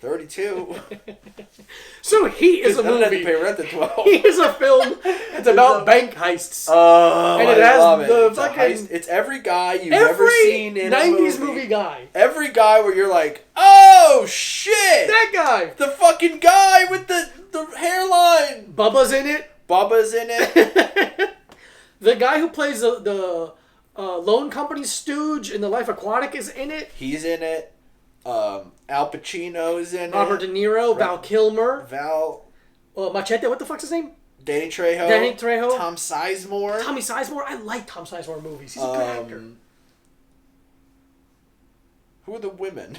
32. So Heat is a I don't have to movie. pay rent at 12. Heat is a film. It's about bank heists. Oh, And it I has love it. the It's a fucking- heist. It's every guy you've ever seen in 90s a movie. movie guy. Every guy where you're like, oh shit! That guy. The fucking guy with the hairline. Bubba's in it. Bubba's in it. The guy who plays the loan company stooge in The Life Aquatic is in it. He's in it. Al Pacino's in Robert it. De Niro, Val Kilmer, Val. Machete. What the fuck's his name? Danny Trejo. Danny Trejo. Tom Sizemore. Tommy Sizemore. I like Tom Sizemore movies. He's a good actor. Who are the women?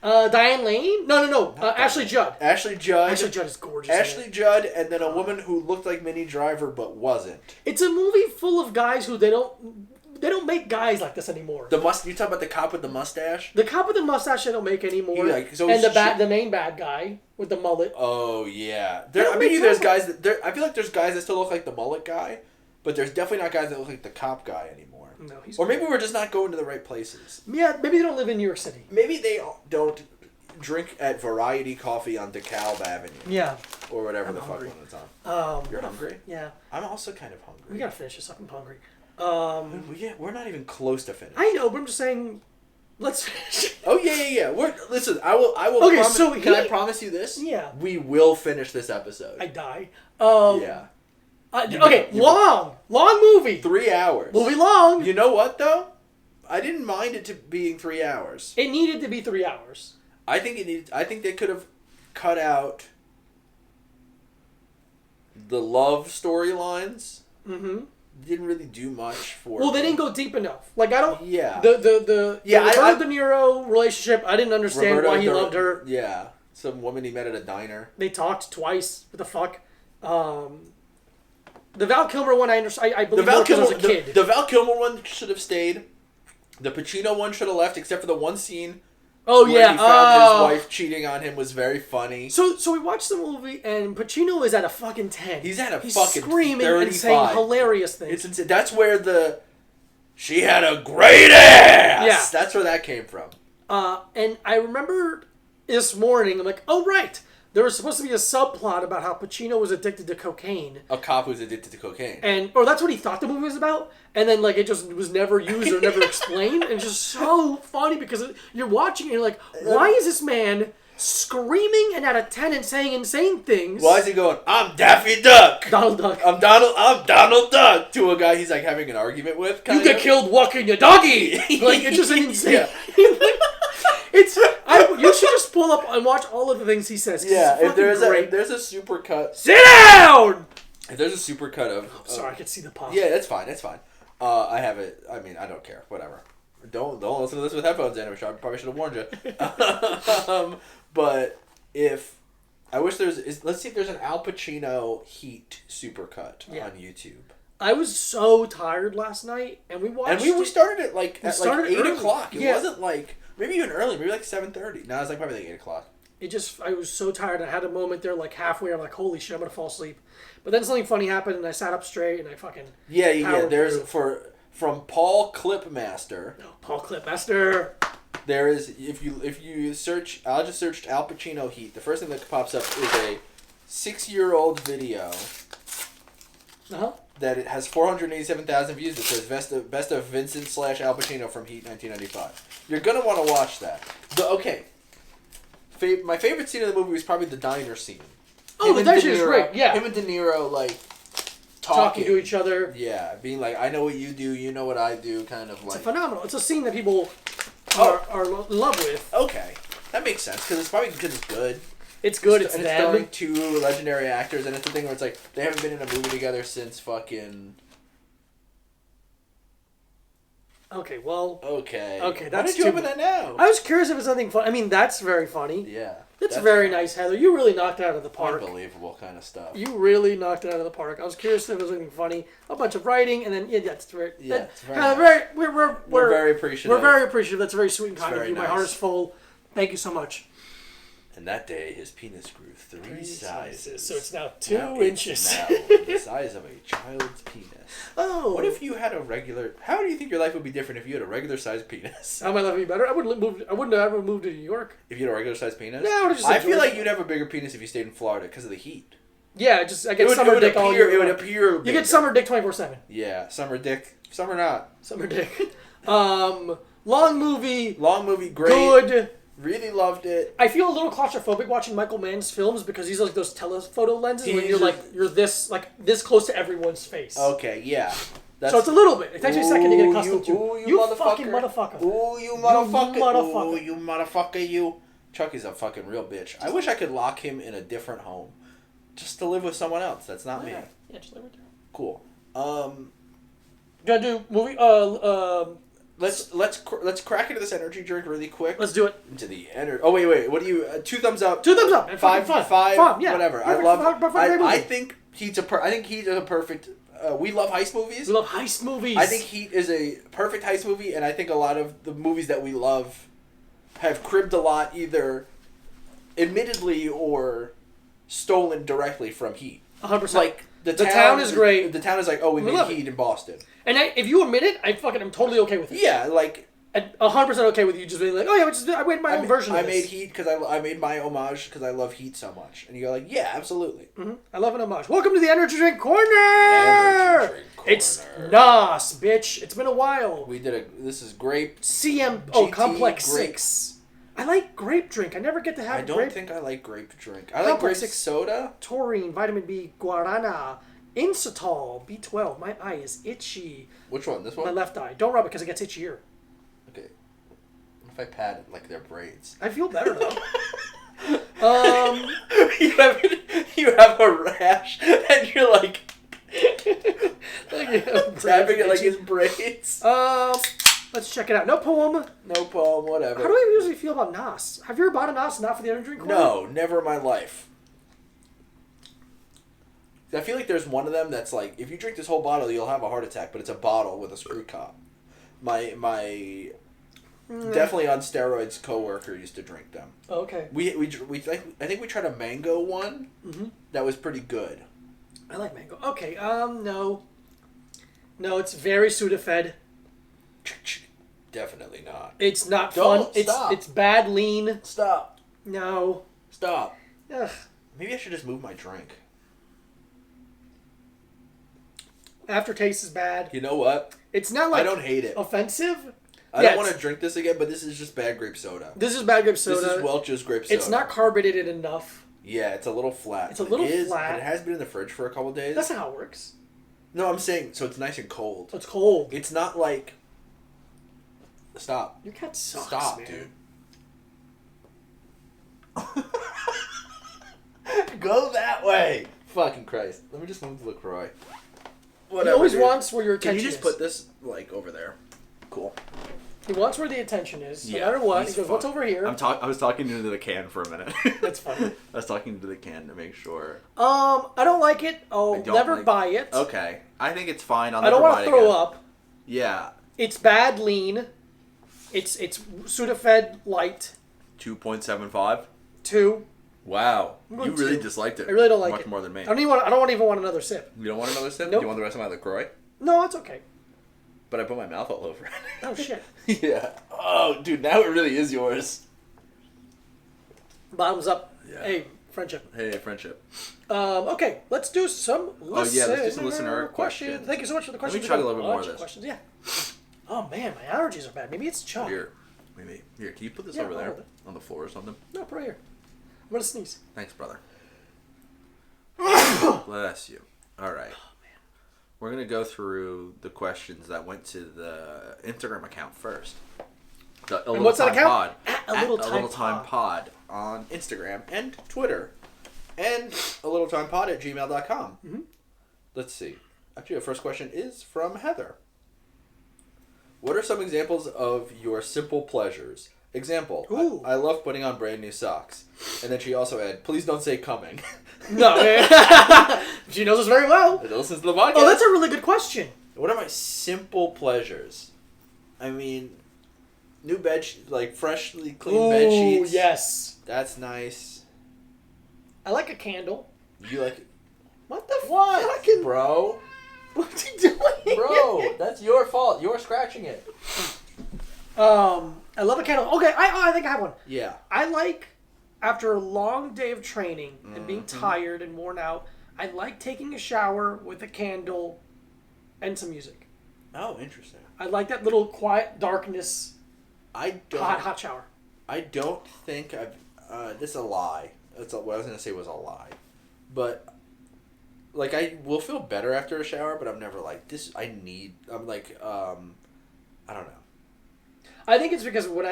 Diane Lane? No. Ashley Judd. Ashley Judd. Ashley Judd is gorgeous. in Ashley it. Judd, and then a woman who looked like Minnie Driver but wasn't. It's a movie full of guys who they don't make guys like this anymore. You talk about the cop with the mustache? The cop with the mustache they don't make anymore. He, like, so and he's the main bad guy with the mullet. Oh yeah, They don't I make mean, there's fun guys that I feel like there's guys that still look like the mullet guy, but there's definitely not guys that look like the cop guy anymore. No, he's or maybe we're just not going to the right places. Yeah, maybe they don't live in New York City. Maybe they don't drink at Variety Coffee on DeKalb Avenue. Yeah. Or whatever I'm the hungry. fuck one it's on. You're what hungry? Yeah. I'm also kind of hungry. We gotta finish this up. I'm hungry. We're not even close to finish. I know, but I'm just saying, let's finish. Oh yeah. Listen, I will. Okay, promise, so can I promise you this? Yeah. We will finish this episode. I die. Yeah. Okay, long movie. 3 hours. Movie long. You know what though? I didn't mind it being 3 hours. It needed to be 3 hours. I think they could have cut out the love storylines Mm-hmm. didn't really do much for. Well, they me. didn't go deep enough. Like I don't. Yeah. The Roberto De Niro relationship, I didn't understand Roberto why he loved her. Yeah, some woman he met at a diner. They talked twice. What the fuck? The Val Kilmer one, I understand. I believe more because I was a kid. The Val Kilmer one should have stayed. The Pacino one should have left, except for the one scene. Oh where yeah, he found his wife cheating on him was very funny. So we watched the movie, and Pacino is at a fucking 10. He's at a fucking screaming 35. and saying hilarious things. It's insane. That's where she had a great ass. Yeah, that's where that came from. And I remember this morning, I'm like, oh right, there was supposed to be a subplot about how Pacino was addicted to cocaine. A cop who's addicted to cocaine. Or that's what he thought the movie was about. And then, like, it just was never used or never explained. And it's just so funny because you're watching and you're like, why is this man screaming and at a 10 and saying insane things? Why is he going, I'm Daffy Duck? Donald Duck. I'm Donald Duck. To a guy he's, like, having an argument with, You get killed walking your doggy! Like, it's just insane. You should just pull up and watch all of the things he says. Yeah, if there's a supercut. Sit down! If there's a supercut of... sorry, I can see the pop. Yeah, that's fine. I have it. I mean, I don't care. Whatever. Don't listen to this with headphones in. I probably should have warned you. But if I wish let's see if there's an Al Pacino Heat supercut on YouTube. I was so tired last night, and we watched. And we started at like 8 early. o'clock. It wasn't like maybe even early. Maybe like 7:30. No, it was like probably like 8 o'clock. I was so tired. I had a moment there, like halfway. I'm like, holy shit, I'm gonna fall asleep. But then something funny happened, and I sat up straight, and I fucking There's from Paul Clipmaster. No, Paul Clipmaster. There is if you search, I just searched Al Pacino Heat. The first thing that pops up is a 6-year-old video. That it has 487,000 views. That says best of Vincent / Al Pacino from Heat 1995. You're gonna want to watch that. My favorite scene of the movie was probably the diner scene. Oh, the diner scene is great. Yeah, him and De Niro like talking to each other. Yeah, being like, I know what you do, you know what I do, kind of like. It's phenomenal. It's a scene that people are in love with. Okay, that makes sense because it's probably because it's good. It's good. It's starring 2 legendary actors, and it's the thing where it's like they haven't been in a movie together since fucking. Okay, well. Okay. That's Why did you open that now? I was curious if it's something fun. I mean, that's very funny. Yeah. That's very nice, Heather. You really knocked it out of the park. Unbelievable kind of stuff. You really knocked it out of the park. I was curious if it was anything funny. A bunch of writing, and then that's very. It's very nice. We're very appreciative. We're very appreciative. That's very sweet and kind of you. Nice. My heart is full. Thank you so much. And that day, his penis grew 3 sizes. So it's now 2 inches. Now the size of a child's penis. Oh. What if you had a regular... How do you think your life would be different if you had a regular-sized penis? How my life would be better? I wouldn't have ever moved to New York. If you had a regular-sized penis? Yeah, I would have just I feel like you'd have a bigger penis if you stayed in Florida because of the heat. Yeah, I get summer dick all year. It would appear bigger. You get summer dick 24/7. Yeah, summer dick. Summer not. Summer dick. Long movie. Great. Good. Really loved it. I feel a little claustrophobic watching Michael Mann's films because he's like those telephoto lenses where you're this close to everyone's face. Okay, yeah. So it's a little bit. It takes me a second to get accustomed to. You fucking motherfucker. Ooh, you motherfucker. Ooh, you motherfucker, you. Chucky's a fucking real bitch. I wish I could lock him in a different home. Just to live with someone else. That's not me. Yeah, just live with you. Cool. Gonna do movie. Let's crack into this energy drink really quick. Let's do it. Into the energy. Oh wait. What do you? 2 thumbs up. 2 thumbs up. Five. Yeah. Whatever. Perfect, I love. I think Heat's a perfect. We love heist movies. We love heist movies. I think Heat is a perfect heist movie, and I think a lot of the movies that we love have cribbed a lot, either admittedly or stolen directly from Heat. 100%. Like the town is great. The town is like, we made Heat in Boston. And if you admit it, I'm totally okay with it. Yeah, like. 100% okay with you just being like, oh yeah, I made my own version of this. I made Heat because I made my homage because I love Heat so much. And you're like, yeah, absolutely. Mm-hmm. I love an homage. Welcome to the Energy Drink Corner! It's NOS, bitch. It's been a while. This is grape. Complex grape. 6. I like grape drink. I never get to have grape. I don't think I like grape drink. I like grape soda. Taurine, vitamin B, guarana, Inositol, B12. My eye is itchy. Which one? This one? My left eye. Don't rub it because it gets itchier. Okay. What if I pat it like their braids? I feel better though. You You have a rash, and you're like tapping it like his braids. Let's check it out. No poem. No poem, whatever. How do I usually feel about Nos? Have you ever bought a Nos not for the energy drink? No, never in my life. I feel like there's one of them that's like, if you drink this whole bottle, you'll have a heart attack, but it's a bottle with a screw top. My definitely on steroids coworker used to drink them. Oh, okay. I think we tried a mango one. Mm-hmm. That was pretty good. I like mango. Okay. No. No, it's very Sudafed. Definitely not. It's not Don't fun. stop. It's bad lean. Stop. No. Stop. Ugh. Maybe I should just move my drink. Aftertaste is bad. You know what? It's not like I don't hate it. Offensive. I don't want to drink this again, but this is just bad grape soda. This is bad grape soda. This is Welch's grape soda. It's not carbonated enough. Yeah, it's a little flat. It's a little flat. It has been in the fridge for a couple days. That's not how it works. No, I'm saying, so it's nice and cold. So it's cold. It's not like... Stop. Your cat sucks, Stop, man. Dude. Go that way. Fucking Christ. Let me just move the LaCroix. Whatever, he always wants where your attention is. Can you just put this, like, over there? Cool. He wants where the attention is. No matter what. He goes, what's over here? I was talking into the can for a minute. That's funny. I was talking into the can to make sure. I don't like it. I'll never buy it. Okay. I think it's fine. I don't want to throw up. Yeah. It's bad lean. It's Sudafed light. 2.75? 2. Wow. You really 2. disliked it. I really don't like much it. more than me. I don't even want another sip. You don't want another sip? Nope. Do you want the rest of my LaCroix? No, it's okay. But I put my mouth all over it. Oh, shit. Yeah. Oh, dude, now it really is yours. Bottoms up. Yeah. Hey, friendship. Hey, friendship. Okay, let's do some let's do some listener questions. Thank you so much for the questions. Let me chug a little bit more of this. Questions, yeah. Oh, man, my allergies are bad. Maybe it's chug. Here, can you put this over there on the floor or something? No, put it right here. I'm going to sneeze. Thanks, brother. Bless you. All right. Oh, man. We're going to go through the questions that went to the Instagram account first. And what's that account? A Little Time Pod on Instagram and Twitter. And a little time pod at gmail.com. Mm-hmm. Let's see. Actually, the first question is from Heather. What are some examples of your simple pleasures? Example, I love putting on brand new socks. And then she also added, please don't say coming. No, she knows us very well. It listens to the podcast. Oh, that's a really good question. What are my simple pleasures? I mean, new bed like freshly cleaned bed sheets. Oh, yes. That's nice. I like a candle. You like... What the fuck? Bro? What's he doing? Bro, that's your fault. You're scratching it. I love a candle. Okay, I think I have one. Yeah. I like, after a long day of training and being tired and worn out, I like taking a shower with a candle and some music. Oh, interesting. I like that little quiet darkness. Hot shower. I don't think I've... this is a lie. What I was going to say was a lie. But... Like, I will feel better after a shower, but I'm never like, I'm like, I don't know. I think it's because when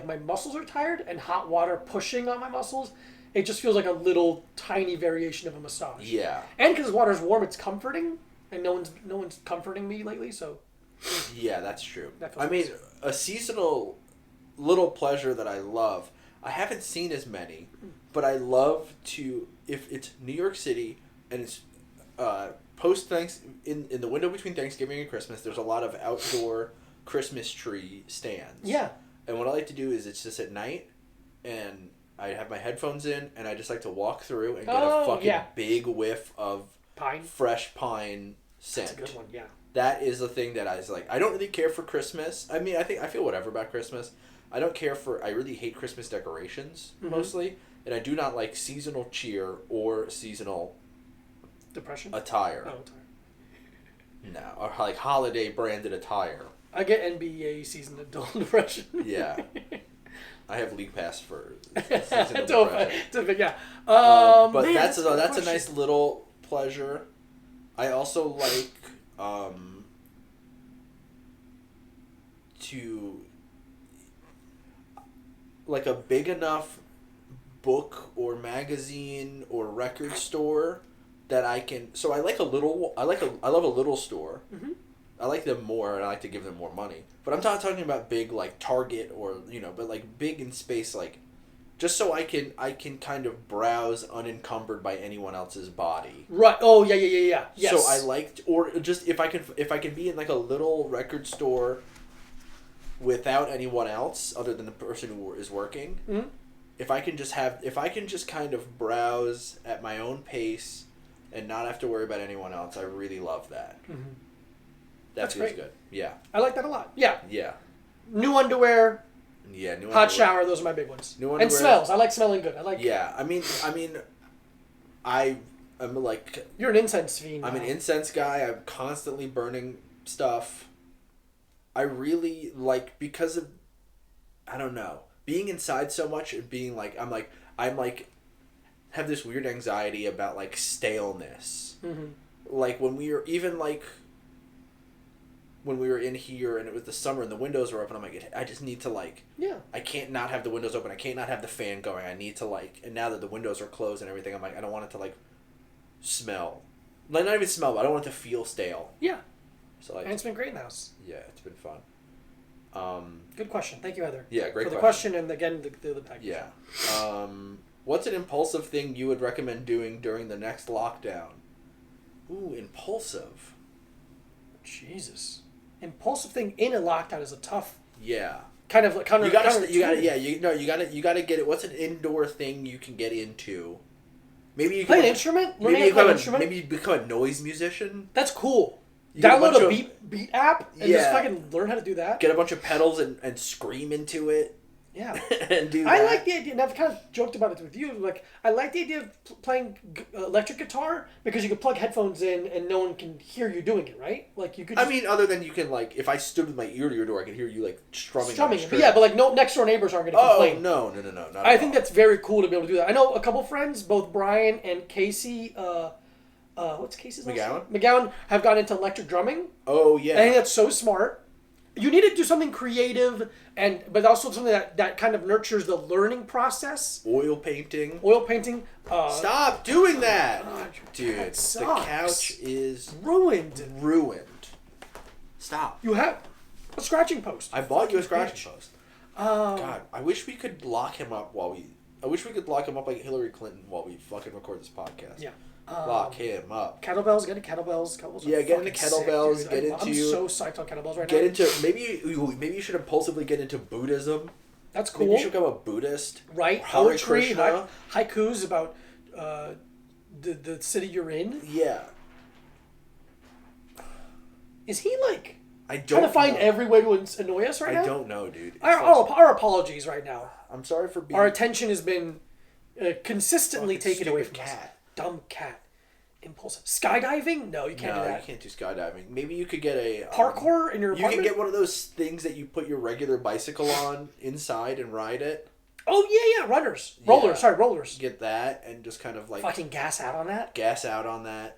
my muscles are tired and hot water pushing on my muscles, it just feels like a little tiny variation of a massage. Yeah. And because water's warm, it's comforting, and no one's comforting me lately, so. Yeah, that's true. I mean, a seasonal little pleasure that I love, I haven't seen as many, but I love to, if it's New York City, and it's in the window between Thanksgiving and Christmas, there's a lot of outdoor Christmas tree stands. Yeah. And what I like to do is it's just at night, and I have my headphones in, and I just like to walk through and get a fucking big whiff of fresh pine scent. That's a good one, yeah. That is the thing that I was like, I don't really care for Christmas. I mean, I feel whatever about Christmas. I really hate Christmas decorations, mostly, and I do not like seasonal cheer or seasonal... Depression? Attire. Oh, attire. No, or like holiday branded attire. I get NBA season adult depression. Yeah. I have League Pass for seasonal depression. Yeah. But man, that's a nice little pleasure. I also like to like a big enough book or magazine or record store that I can. So I like a little. I love a little store. Mm-hmm. I like them more, and I like to give them more money. But I'm not talking about big like Target or but like big in space, like just so I can kind of browse unencumbered by anyone else's body. Right. Oh yeah. Yes. So I liked, or just if I can be in like a little record store without anyone else other than the person who is working. Mm-hmm. If I can just kind of browse at my own pace and not have to worry about anyone else, I really love that. Mm-hmm. That's great. good. Yeah. I like that a lot. Yeah. Yeah. New underwear. Yeah. New hot underwear. shower. Those are my big ones. New underwear. And smells. I like smelling good. I like. Yeah. I'm like. You're an incense fiend. I'm an incense guy. I'm constantly burning stuff. I really like, because of, I don't know, being inside so much and being like, I'm like have this weird anxiety about like staleness. Mm-hmm. Like when we were in here and it was the summer and the windows were open, I'm like, I just need to like, yeah, I can't not have the windows open. I can't not have the fan going. I need to like, and now that the windows are closed and everything, I'm like, I don't want it to like smell. Like not even smell, but I don't want it to feel stale. Yeah. So like, and it's been great in the house. Yeah, it's been fun. Good question. Thank you, Heather. Yeah, great for the question and again the package. Yeah. What's an impulsive thing you would recommend doing during the next lockdown? Ooh, impulsive. Jesus. Impulsive thing in a lockdown is a tough. Yeah. Kind of like you gotta get it. What's an indoor thing you can get into? Maybe you play can an instrument. Maybe become a noise musician. That's cool. You Download a beat app and just fucking learn how to do that. Get a bunch of pedals and scream into it. Yeah. And do that. I like the idea, and I've kind of joked about it with you. Like, I like the idea of playing electric guitar because you can plug headphones in and no one can hear you doing it, right? Like, you could. I mean, other than you can, like, if I stood with my ear to your door, I could hear you like strumming. But yeah, but like no next door neighbors aren't going to complain. Oh no! Not I think that's very cool to be able to do that. I know a couple friends, both Brian and Casey. What's Casey's name? McGowan have gotten into electric drumming. Oh yeah. I think that's so smart. You need to do something creative, but also something that kind of nurtures the learning process. Oil painting. Stop doing that, dude. The couch is ruined. Stop. You have a scratching post. I bought you a scratching post. God, I wish we could lock him up like Hillary Clinton while we fucking record this podcast. Yeah. Lock him up. Kettlebells, get into kettlebells. Yeah, get into kettlebells. Sick, I'm so psyched on kettlebells right now. Get into maybe you should impulsively get into Buddhism. That's cool. Maybe you should become a Buddhist. Right. Poetry, haikus about the city you're in. Yeah. Is he like? I don't trying to find know. every way to annoy us right now. I don't know, dude. Our apologies right now. I'm sorry for being. Our attention has been consistently taken away from cat. us. Dumb cat. Impulsive. Skydiving? No, you can't do that. No, you can't do skydiving. Maybe you could get a... parkour in your apartment? You can get one of those things that you put your regular bicycle on inside and ride it. Oh, yeah. Runners. Rollers. Get that and just kind of like... Fucking gas out on that.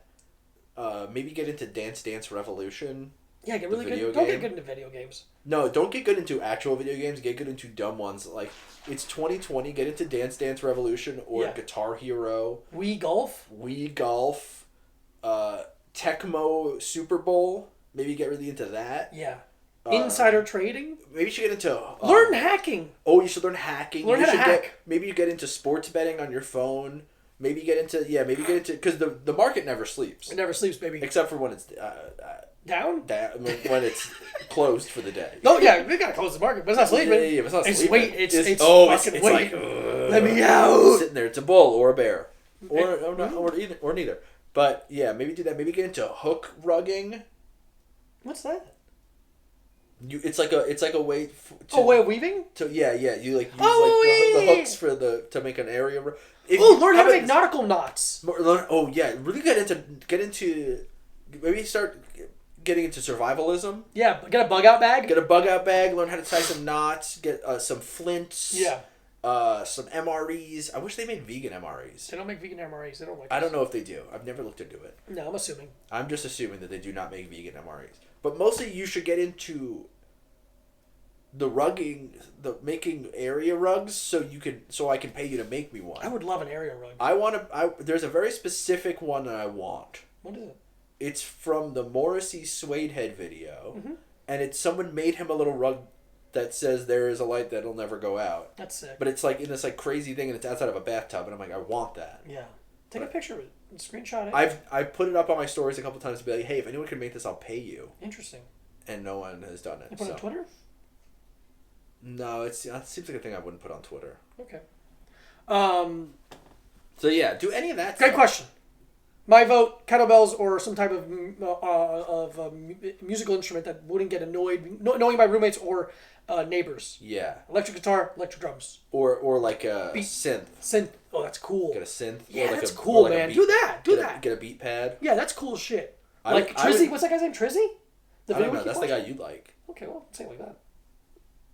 Maybe get into Dance Revolution. Yeah, get really good. Don't get good into video games. No, don't get good into actual video games. Get good into dumb ones. Like, it's 2020. Get into Dance Revolution or Guitar Hero. Wii Golf. Tecmo Super Bowl. Maybe get really into that. Yeah. Insider trading. Maybe you should get into... learn hacking. Oh, you should learn hacking. Learn how to hack. Maybe you get into sports betting on your phone. Maybe get into... Because the market never sleeps. It never sleeps, baby. Except for when it's... Down? When it's closed for the day. No, yeah, we gotta close the market, but it's not sleeping. Yeah, but it's not sleeping. It's fucking wait. like, let me out. Sitting there, it's a bull or a bear, or neither. But yeah, maybe do that. Maybe get into hook rugging. What's that? It's like a way. Way of weaving. You use the hooks for to make an area. Learn how to make nautical knots. Really get into. Maybe start getting into survivalism. Yeah, get a bug out bag. Learn how to tie some knots. Get some flints. Yeah. Some MREs. I wish they made vegan MREs. They don't make vegan MREs. They don't like. I don't know if they do. I've never looked into it. No, I'm assuming. I'm just assuming that they do not make vegan MREs. But mostly, you should get into making area rugs so I can pay you to make me one. I would love an area rug. There's a very specific one that I want. What is it? It's from the Morrissey Suede Head video, Mm-hmm. and someone made him a little rug that says there is a light that'll never go out. That's sick. But it's like in this like crazy thing, and it's outside of a bathtub, and I'm like, I want that. Yeah. Take a picture of it. And screenshot it. I've put it up on my stories a couple times to be like, hey, if anyone can make this, I'll pay you. Interesting. And no one has done it. You put it on Twitter? No, it seems like a thing I wouldn't put on Twitter. Okay. So yeah, do any of that. Great stuff. question. My vote: kettlebells or some type of musical instrument that wouldn't get annoying by roommates or neighbors. Yeah. Electric guitar, electric drums. Or like a synth. Synth. Oh, that's cool. Get a synth. Yeah, or like that's a, cool, or like man. a beat, Do that. Do that. Get a beat pad. Yeah, that's cool shit. I Like Trizzy. What's that guy's name? Trizzy? I don't know. That's the guy you like. Okay, well, say it like that.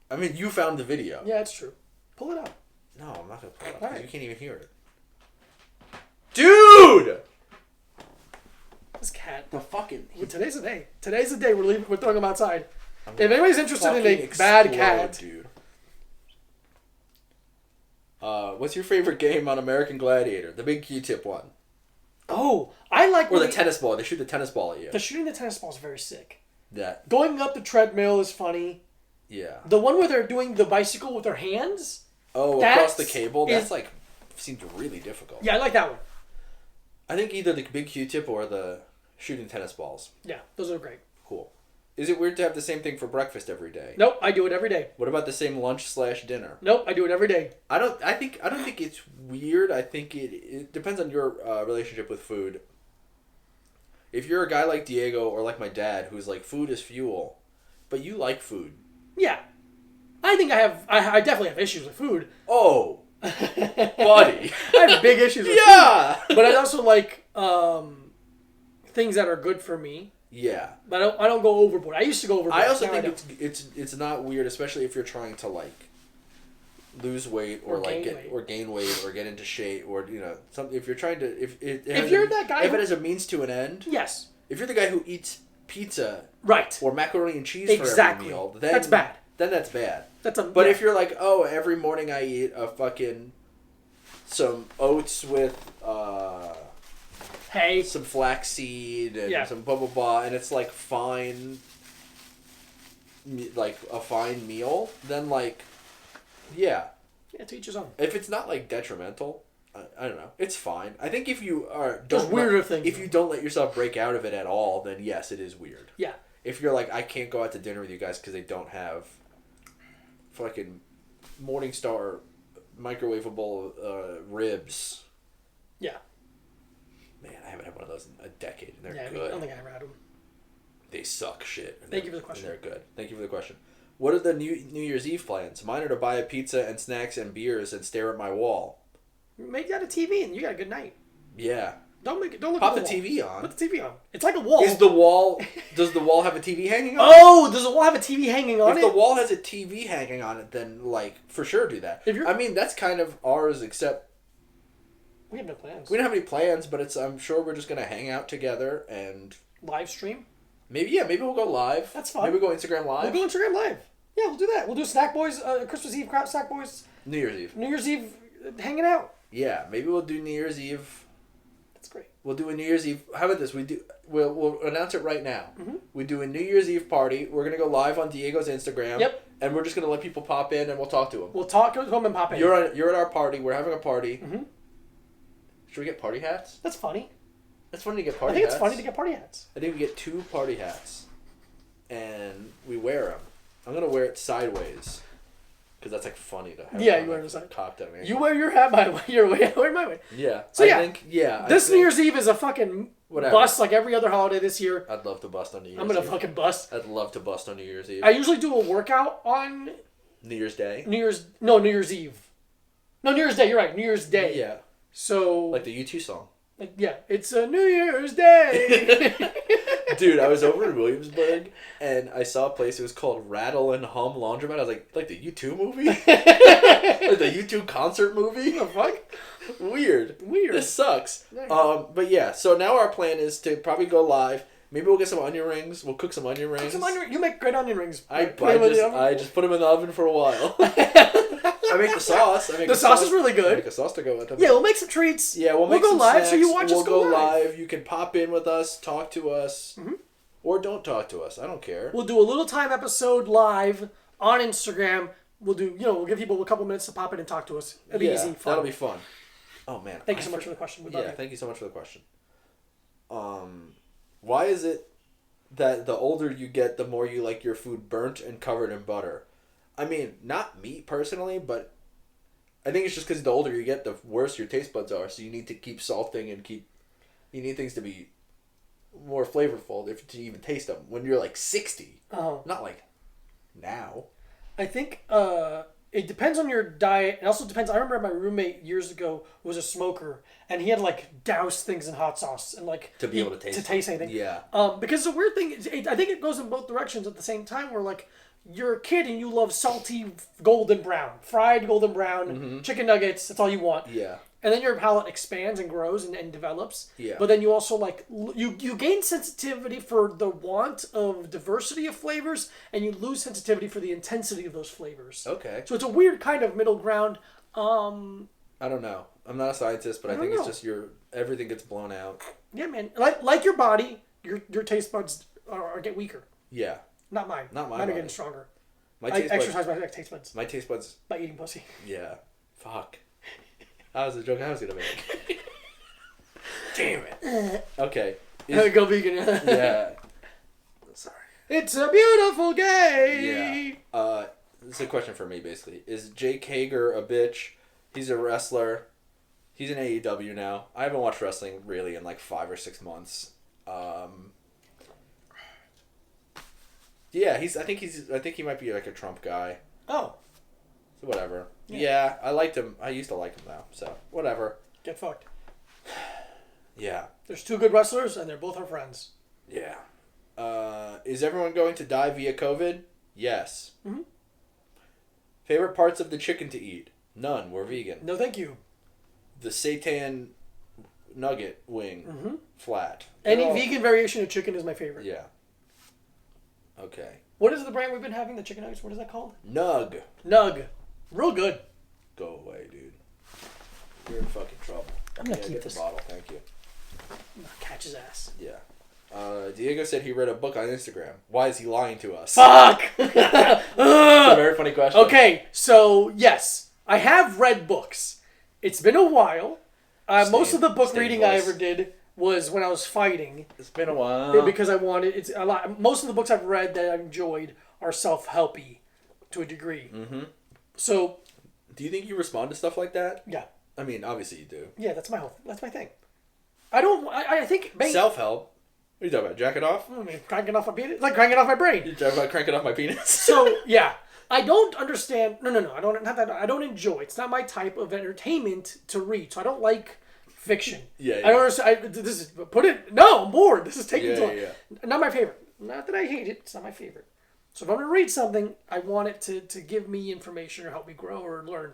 I mean, you found the video. Yeah, it's true. Pull it up. No, I'm not gonna pull it up. Alright. You can't even hear it. Dude! This cat. The fucking. Today's the day. Today's the day we're throwing him outside. I'm If anybody's interested in a fucking bad explode, cat, dude. What's your favorite game on American Gladiator? The big Q-tip one. oh, I like Or when the tennis ball. They shoot the tennis ball at you. the shooting the tennis ball is very sick. That. Going up the treadmill is funny. Yeah. The one where they're doing the bicycle with their hands. Oh, across the cable? That's like, seems really difficult. Yeah, I like that one. I think either the big Q-tip or the shooting tennis balls. Yeah, those are great. Cool. Is it weird to have the same thing for breakfast every day? Nope, I do it every day. What about the same lunch/dinner? Nope, I do it every day. I don't think it's weird. I think it depends on your relationship with food. If you're a guy like Diego or like my dad, who's like food is fuel, but you like food. Yeah, I think I definitely have issues with food. Oh, buddy, I have big issues with yeah. food. But I also like things that are good for me. Yeah. But I don't go overboard. I used to go overboard. I also Now think it's not weird, especially if you're trying to like lose weight or like gain weight or get into shape or something. If you're trying to if you're that guy if it has a means to an end. Yes. If you're the guy who eats pizza. Right. Or macaroni and cheese for every meal, then that's bad. Then that's bad. But if you're like, oh, every morning I eat some oats with hay, some flaxseed and some blah blah blah, and it's like fine, like a fine meal, then like, yeah. Yeah, to each his own. If it's not like detrimental, I don't know. It's fine. I think if you there's weirder things. If you don't let yourself break out of it at all, then yes, it is weird. Yeah. If you're like, I can't go out to dinner with you guys because they don't have fucking Morningstar microwavable ribs. Yeah. Man, I haven't had one of those in a decade, and they're good. good. I don't think I ever had them. They suck shit. Thank you for the question. And they're good. Thank you for the question. What are the New Year's Eve plans? Mine are to buy a pizza and snacks and beers and stare at my wall. Make that a TV and you got a good night. Yeah. Don't look Pop at the TV on. Put the TV on. It's like a wall. Does the wall have a TV hanging on? Oh, does the wall have a TV hanging on If the wall has a TV hanging on it, then like for sure do that. I mean, that's kind of ours, except we have no plans. We don't have any plans, but I'm sure we're just gonna hang out together and live stream. Maybe we'll go live. That's fun. Maybe we'll go Instagram live. We'll go Instagram live. Yeah, we'll do that. We'll do Snack Boys, Christmas Eve, Snack Boys. New Year's Eve hanging out. Yeah, maybe we'll do New Year's Eve. That's great. We'll do a New Year's Eve. How about this? We'll announce it right now. Mm-hmm. We do a New Year's Eve party. We're gonna go live on Diego's Instagram. Yep. And we're just gonna let people pop in and we'll talk to them. We'll talk to them and pop in. You're at our party. We're having a party. Mm-hmm. Should we get party hats? That's funny. That's funny to get party hats. I think it's funny to get party hats. I think we get 2 party hats, and we wear them. I'm gonna wear it sideways, because that's like funny to have. Yeah, you wear it sideways. Cocked at me. You wear your hat my way. Your way. I wear my way. Yeah. So this New Year's Eve is a fucking bust like every other holiday this year. I'd love to bust on New Year's Eve. I'm gonna fucking bust. I'd love to bust on New Year's Eve. I usually do a workout on New Year's Day. New Year's Eve. No, New Year's Day. You're right. New Year's Day. Yeah. So like the U2 song. Like, yeah, it's a New Year's Day. Dude, I was over in Williamsburg and I saw a place. It was called Rattle and Hum Laundromat. I was like the U2 movie, like the U2 concert movie. What the fuck? Weird. This sucks. But yeah. So now our plan is to probably go live. Maybe we'll get some onion rings. We'll cook some onion rings. You make great onion rings. I just put them in the oven for a while. I make the sauce. The sauce is really good. I make a sauce to go with them. Yeah, we'll make some treats. Yeah, we'll go some live. snacks. So you watch us go live. You can pop in with us, talk to us, or don't talk to us. I don't care. We'll do a little time episode live on Instagram. We'll do, we'll give people a couple minutes to pop in and talk to us. It'll be easy, fun. That'll be fun. Oh man! Thank you so much for the question. Thank you so much for the question. Why is it that the older you get, the more you like your food burnt and covered in butter? I mean, not me personally, but I think it's just because the older you get, the worse your taste buds are. So you need to keep salting and you need things to be more flavorful to even taste them. When you're like 60, not like now. I think it depends on your diet. It also depends. I remember my roommate years ago was a smoker, and he had like douse things in hot sauce and like to be able to taste anything. Yeah. Because it's a weird thing. I think it goes in both directions at the same time. Where like you're a kid and you love salty golden brown, fried golden brown chicken nuggets. That's all you want. Yeah. And then your palate expands and grows and develops. Yeah. But then you also like you gain sensitivity for the want of diversity of flavors, and you lose sensitivity for the intensity of those flavors. Okay. So it's a weird kind of middle ground. I don't know. I'm not a scientist, but I think it's just everything gets blown out. Yeah, man. Like your body, your taste buds get weaker. Yeah. Not mine. Mine are getting stronger. I exercise my taste buds. My taste buds. By eating pussy. Yeah. Fuck. That was a joke I was gonna make. Damn it. Okay. Go vegan. Yeah. Sorry. It's a beautiful game. Yeah. This is a question for me, basically. Is Jake Hager a bitch? He's a wrestler. He's in AEW now. I haven't watched wrestling really in like 5 or 6 months. Yeah, I think he might be like a Trump guy. Oh. So whatever. Yeah, I liked him. I used to like him now. So whatever. Get fucked. Yeah. There's 2 good wrestlers, and they're both our friends. Yeah. Is everyone going to die via COVID? Yes. Mm-hmm. Favorite parts of the chicken to eat? None. We're vegan. No, thank you. The seitan nugget wing, flat. Any vegan variation of chicken is my favorite. Yeah. Okay. What is the brand we've been having, the chicken nuggets? What is that called? Nug. Real good. Go away, dude. You're in fucking trouble. I'm going to keep this. The bottle, thank you. I'm gonna catch his ass. Yeah. Diego said he read a book on Instagram. Why is he lying to us? Fuck! That's a very funny question. Okay, so yes, I have read books. It's been a while. Most of the book reading I ever did was when I was fighting. It's been a while. Because I wanted it's a lot. Most of the books I've read that I enjoyed are self-helpy to a degree. Mm-hmm. So, do you think you respond to stuff like that? Yeah. I mean, obviously you do. Yeah, that's my thing. I think self-help. What are you talking about? Jack it off? I mean, cranking off my penis, like cranking off my brain. You talking about cranking off my penis? So yeah, I don't understand. No. I don't enjoy. It's not my type of entertainment to read. So I don't like fiction. Yeah. I don't understand. No, I'm bored. This is taking too long. Yeah. Not my favorite. Not that I hate it. It's not my favorite. So if I'm going to read something, I want it to give me information or help me grow or learn.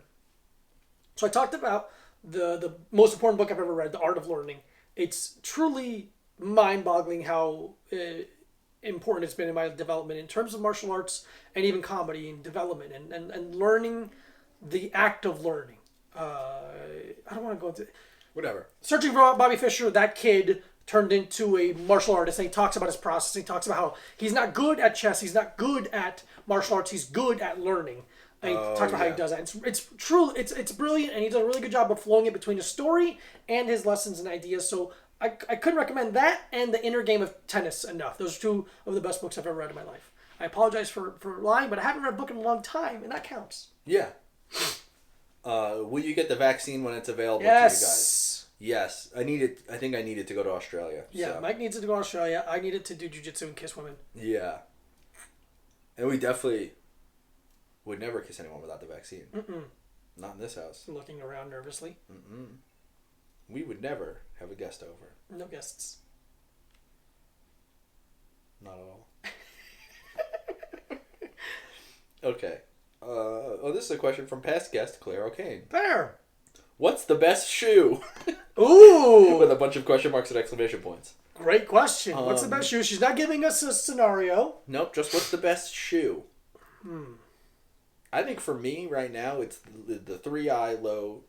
So I talked about the most important book I've ever read, The Art of Learning. It's truly mind-boggling how important it's been in my development in terms of martial arts and even comedy and development and learning, the act of learning. I don't want to go into... Whatever. Searching for Bobby Fischer, that kid turned into a martial artist, and he talks about his process. He talks about how he's not good at chess, he's not good at martial arts, he's good at learning. And he talks about how he does that. It's true. It's brilliant, and he does a really good job of flowing it between his story and his lessons and ideas. So I couldn't recommend that and The Inner Game of Tennis enough. Those are 2 of the best books I've ever read in my life. I apologize for lying, but I haven't read a book in a long time, and that counts. Yeah. Will you get the vaccine when it's available to you guys? Yes. I think I needed to go to Australia. Yeah, so. Mike needs to go to Australia. I needed to do jiu-jitsu and kiss women. Yeah. And we definitely would never kiss anyone without the vaccine. Mm-mm. Not in this house. Looking around nervously. Mm-mm. We would never have a guest over. No guests. Not at all. Okay. This is a question from past guest Claire O'Kane. Claire! What's the best shoe? Ooh! With a bunch of question marks and exclamation points. Great question. What's the best shoe? She's not giving us a scenario. Nope, just what's the best shoe? I think for me right now, it's the 3-eye low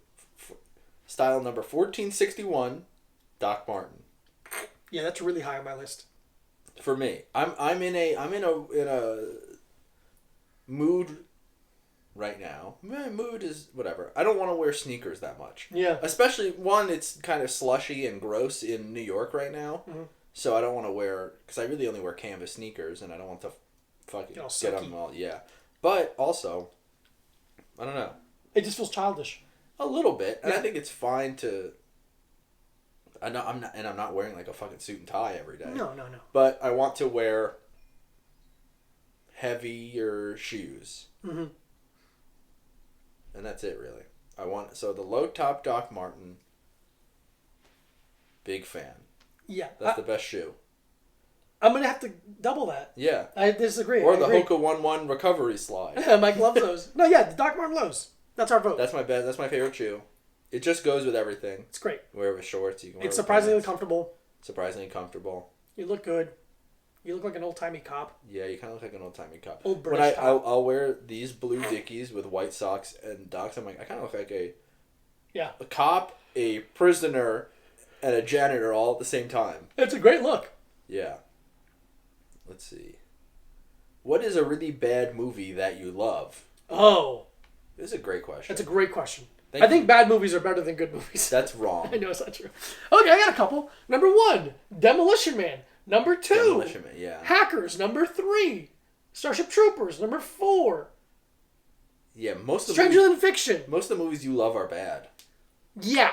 style number 1461 Doc Martin. Yeah, that's really high on my list. For me, I'm in a mood right now. Mood is whatever. I don't want to wear sneakers that much. Yeah. Especially one, it's kind of slushy and gross in New York right now. Mm-hmm. So I don't want to wear, because I really only wear canvas sneakers, and I don't want to fucking get them all. Yeah. But also, I don't know. It just feels childish. A little bit, and I think it's fine to. I'm not wearing like a fucking suit and tie every day. No. But I want to wear heavier shoes. Mm-hmm. And that's it, really. So the low top Doc Martin. Big fan. Yeah. That's the best shoe. I'm going to have to double that. Yeah. I disagree. Or the Hoka 1-1 recovery slide. Mike loves those. No, yeah, the Doc Martin lows. That's our vote. That's my favorite shoe. It just goes with everything. It's great. Wear it with shorts. You can wear it's it with surprisingly pants. comfortable. Surprisingly comfortable. You look good. You look like an old-timey cop. Yeah, you kind of look like an old-timey cop. Old British cop. I'll wear these blue Dickies with white socks and Docs. I'm like, I kind of look like a cop, a prisoner, and a janitor all at the same time. It's a great look. Yeah. Let's see. What is a really bad movie that you love? Oh. This is a great question. That's a great question. I think bad movies are better than good movies. That's wrong. I know it's not true. Okay, I got a couple. Number 1, Demolition Man. Number 2, Demolition Man, yeah. Hackers. Number 3, Starship Troopers. Number 4, yeah, Stranger Than Fiction. Most of the movies you love are bad. Yeah.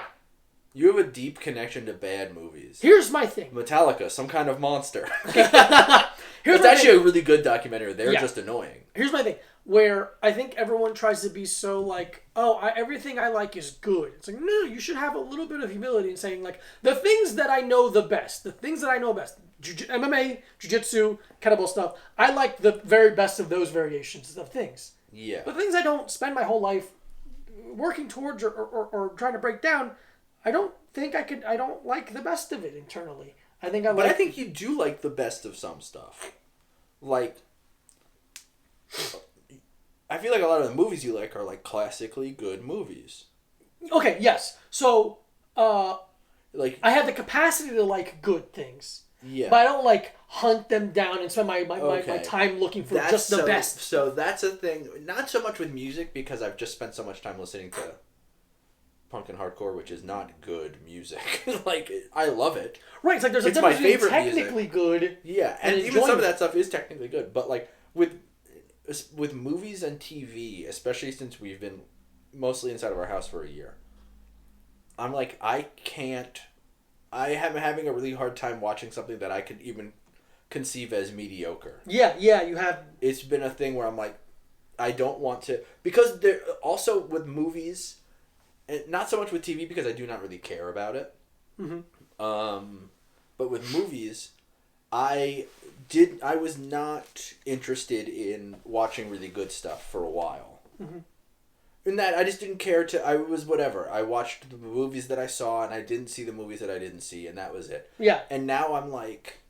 You have a deep connection to bad movies. Here's my thing. Metallica, some kind of monster. It's actually a really good documentary. They're just annoying. Here's my thing. Where I think everyone tries to be so like, everything I like is good. It's like, no, you should have a little bit of humility in saying, like, the things that I know best, MMA, jiu-jitsu, kettlebell stuff, I like the very best of those variations of things. Yeah. But things I don't spend my whole life working towards or trying to break down, I don't like the best of it internally. I think you do like the best of some stuff. Like, I feel like a lot of the movies you like are like classically good movies. Okay, yes. So, like, I have the capacity to like good things. Yeah. But I don't like hunt them down and spend my time looking for just the best. So that's a thing. Not so much with music, because I've just spent so much time listening to punk and hardcore, which is not good music. Like, I love it. Right, it's like there's a difference between technically good. Yeah, and even some of that stuff is technically good. But like with movies and TV, especially since we've been mostly inside of our house for a year, I'm like, I am having a really hard time watching something that I could even conceive as mediocre. Yeah, you have. It's been a thing where I'm like, I don't want to, because there also with movies, and not so much with TV because I do not really care about it. Mm-hmm. But with movies, I was not interested in watching really good stuff for a while. Mm-hmm. In that, I just didn't care I was whatever. I watched the movies that I saw, and I didn't see the movies that I didn't see, and that was it. Yeah. And now I'm like,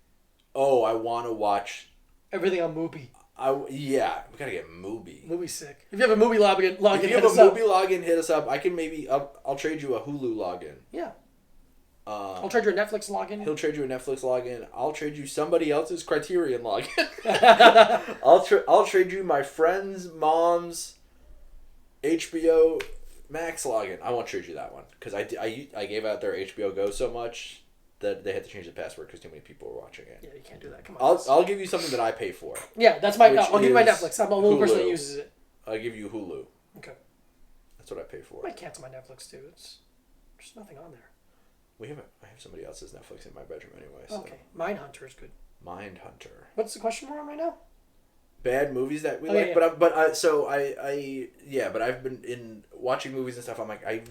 oh, I want to watch everything on Mubi. We gotta get Mubi. Mubi's sick. If you have a Mubi login, if you have a Mubi login, hit us up. I can I'll trade you a Hulu login. Yeah. I'll trade you a Netflix login. He'll trade you a Netflix login. I'll trade you somebody else's Criterion login. I'll trade you my friend's mom's HBO Max login. I won't trade you that one because I gave out their HBO Go so much that they had to change the password because too many people were watching it. Yeah, you can't do that. Come on. I'll give you something that I pay for. Yeah, that's my. I'll give you my Netflix. I'm the only person that uses it. I'll give you Hulu. Okay. That's what I pay for. I might cancel my Netflix too. There's nothing on there. I have somebody else's Netflix in my bedroom anyway. So. Okay. Mindhunter is good. Mindhunter. What's the question we're on right now? Bad movies that we like, yeah. But I've been in watching movies and stuff. I'm like, it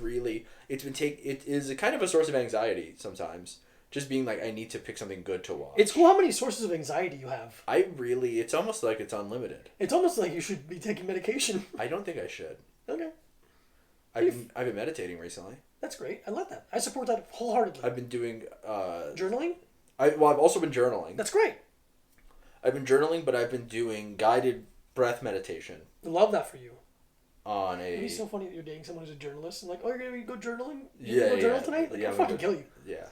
is a kind of a source of anxiety sometimes. Just being like, I need to pick something good to watch. It's cool how many sources of anxiety you have. It's almost like it's unlimited. It's almost like you should be taking medication. I don't think I should. Okay. I've been meditating recently. That's great. I love that. I support that wholeheartedly. I've been doing journaling? I've also been journaling. That's great. I've been journaling, but I've been doing guided breath meditation. I love that for you. It'd be so funny that you're dating someone who's a journalist and like, oh, you're gonna go journaling? Yeah, go journal tonight? Like, I'll fucking kill you. Yeah.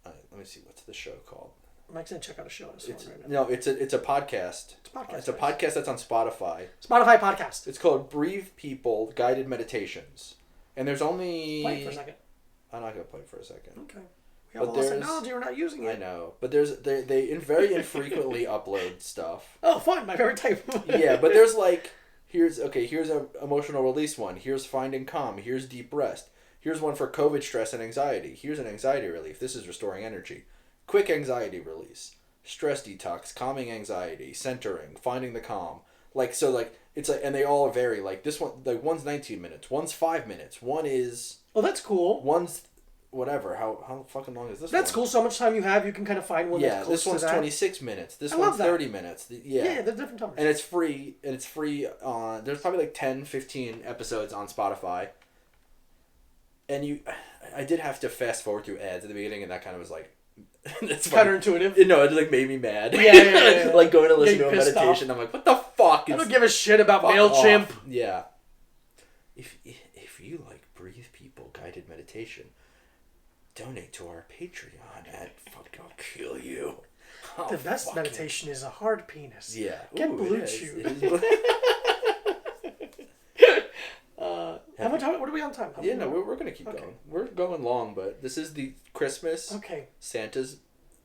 Let me see, what's the show called? I'm actually gonna check out a show. Right now. No, it's a podcast. It's a podcast. It's a podcast that's on Spotify. Spotify podcast. It's called Breathe People Guided Meditations, and there's only. Play it for a second. I'm not gonna play it for a second. Okay. We have all this technology. We're not using it. I know, but they very infrequently upload stuff. Oh, fun! My favorite type. Yeah, but there's like here's an emotional release one. Here's finding calm. Here's deep rest. Here's one for COVID stress and anxiety. Here's an anxiety relief. This is restoring energy. Quick anxiety release. Stress detox. Calming anxiety. Centering. Finding the calm. It's like, and they all vary. Like this one, like one's 19 minutes. One's 5 minutes. One is. Oh, that's cool. One's whatever. How fucking long is this? That's cool. So much time you have, you can kind of find one. Yeah, that's close this one's 26 minutes. This one's 30 minutes. Yeah, they're different times. And it's free. On. There's probably like 10, 15 episodes on Spotify. And I did have to fast forward through ads at the beginning, and that kind of was like, it's counterintuitive. No, it like made me mad. Yeah. Like going to listen to a meditation, off. I'm like, what the fuck? I don't give a shit about MailChimp. Off. Yeah. If you like Breathe People guided meditation, donate to our Patreon at fuck, I'll kill you. The best meditation is a hard penis. Yeah. Get Blue Chew. How much? What are we on time? We're gonna keep going. We're going long, but this is the Christmas Santa's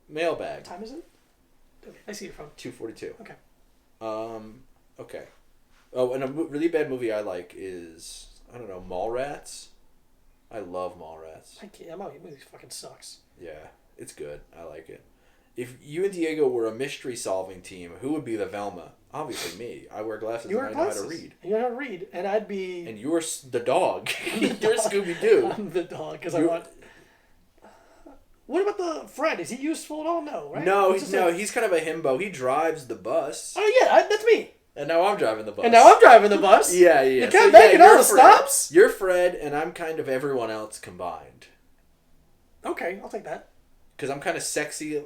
mailbag. What time is it? I see your phone. 2:42. Okay. Okay. Oh, and a really bad movie I like is Mallrats. I love Mallrats. I can't. That movie fucking sucks. Yeah, it's good. I like it. If you and Diego were a mystery solving team, who would be the Velma? Obviously me. I wear glasses and I know how to read. You know how to read, and I'd be. And you're the dog. You're Scooby Doo. I'm the dog because I want. What about the Fred? Is he useful at all? No, right? No, he's kind of a himbo. He drives the bus. Oh yeah, that's me. And now I'm driving the bus. Yeah. You kept making all the stops. You're Fred, and I'm kind of everyone else combined. Okay, I'll take that. Because I'm kind of sexy,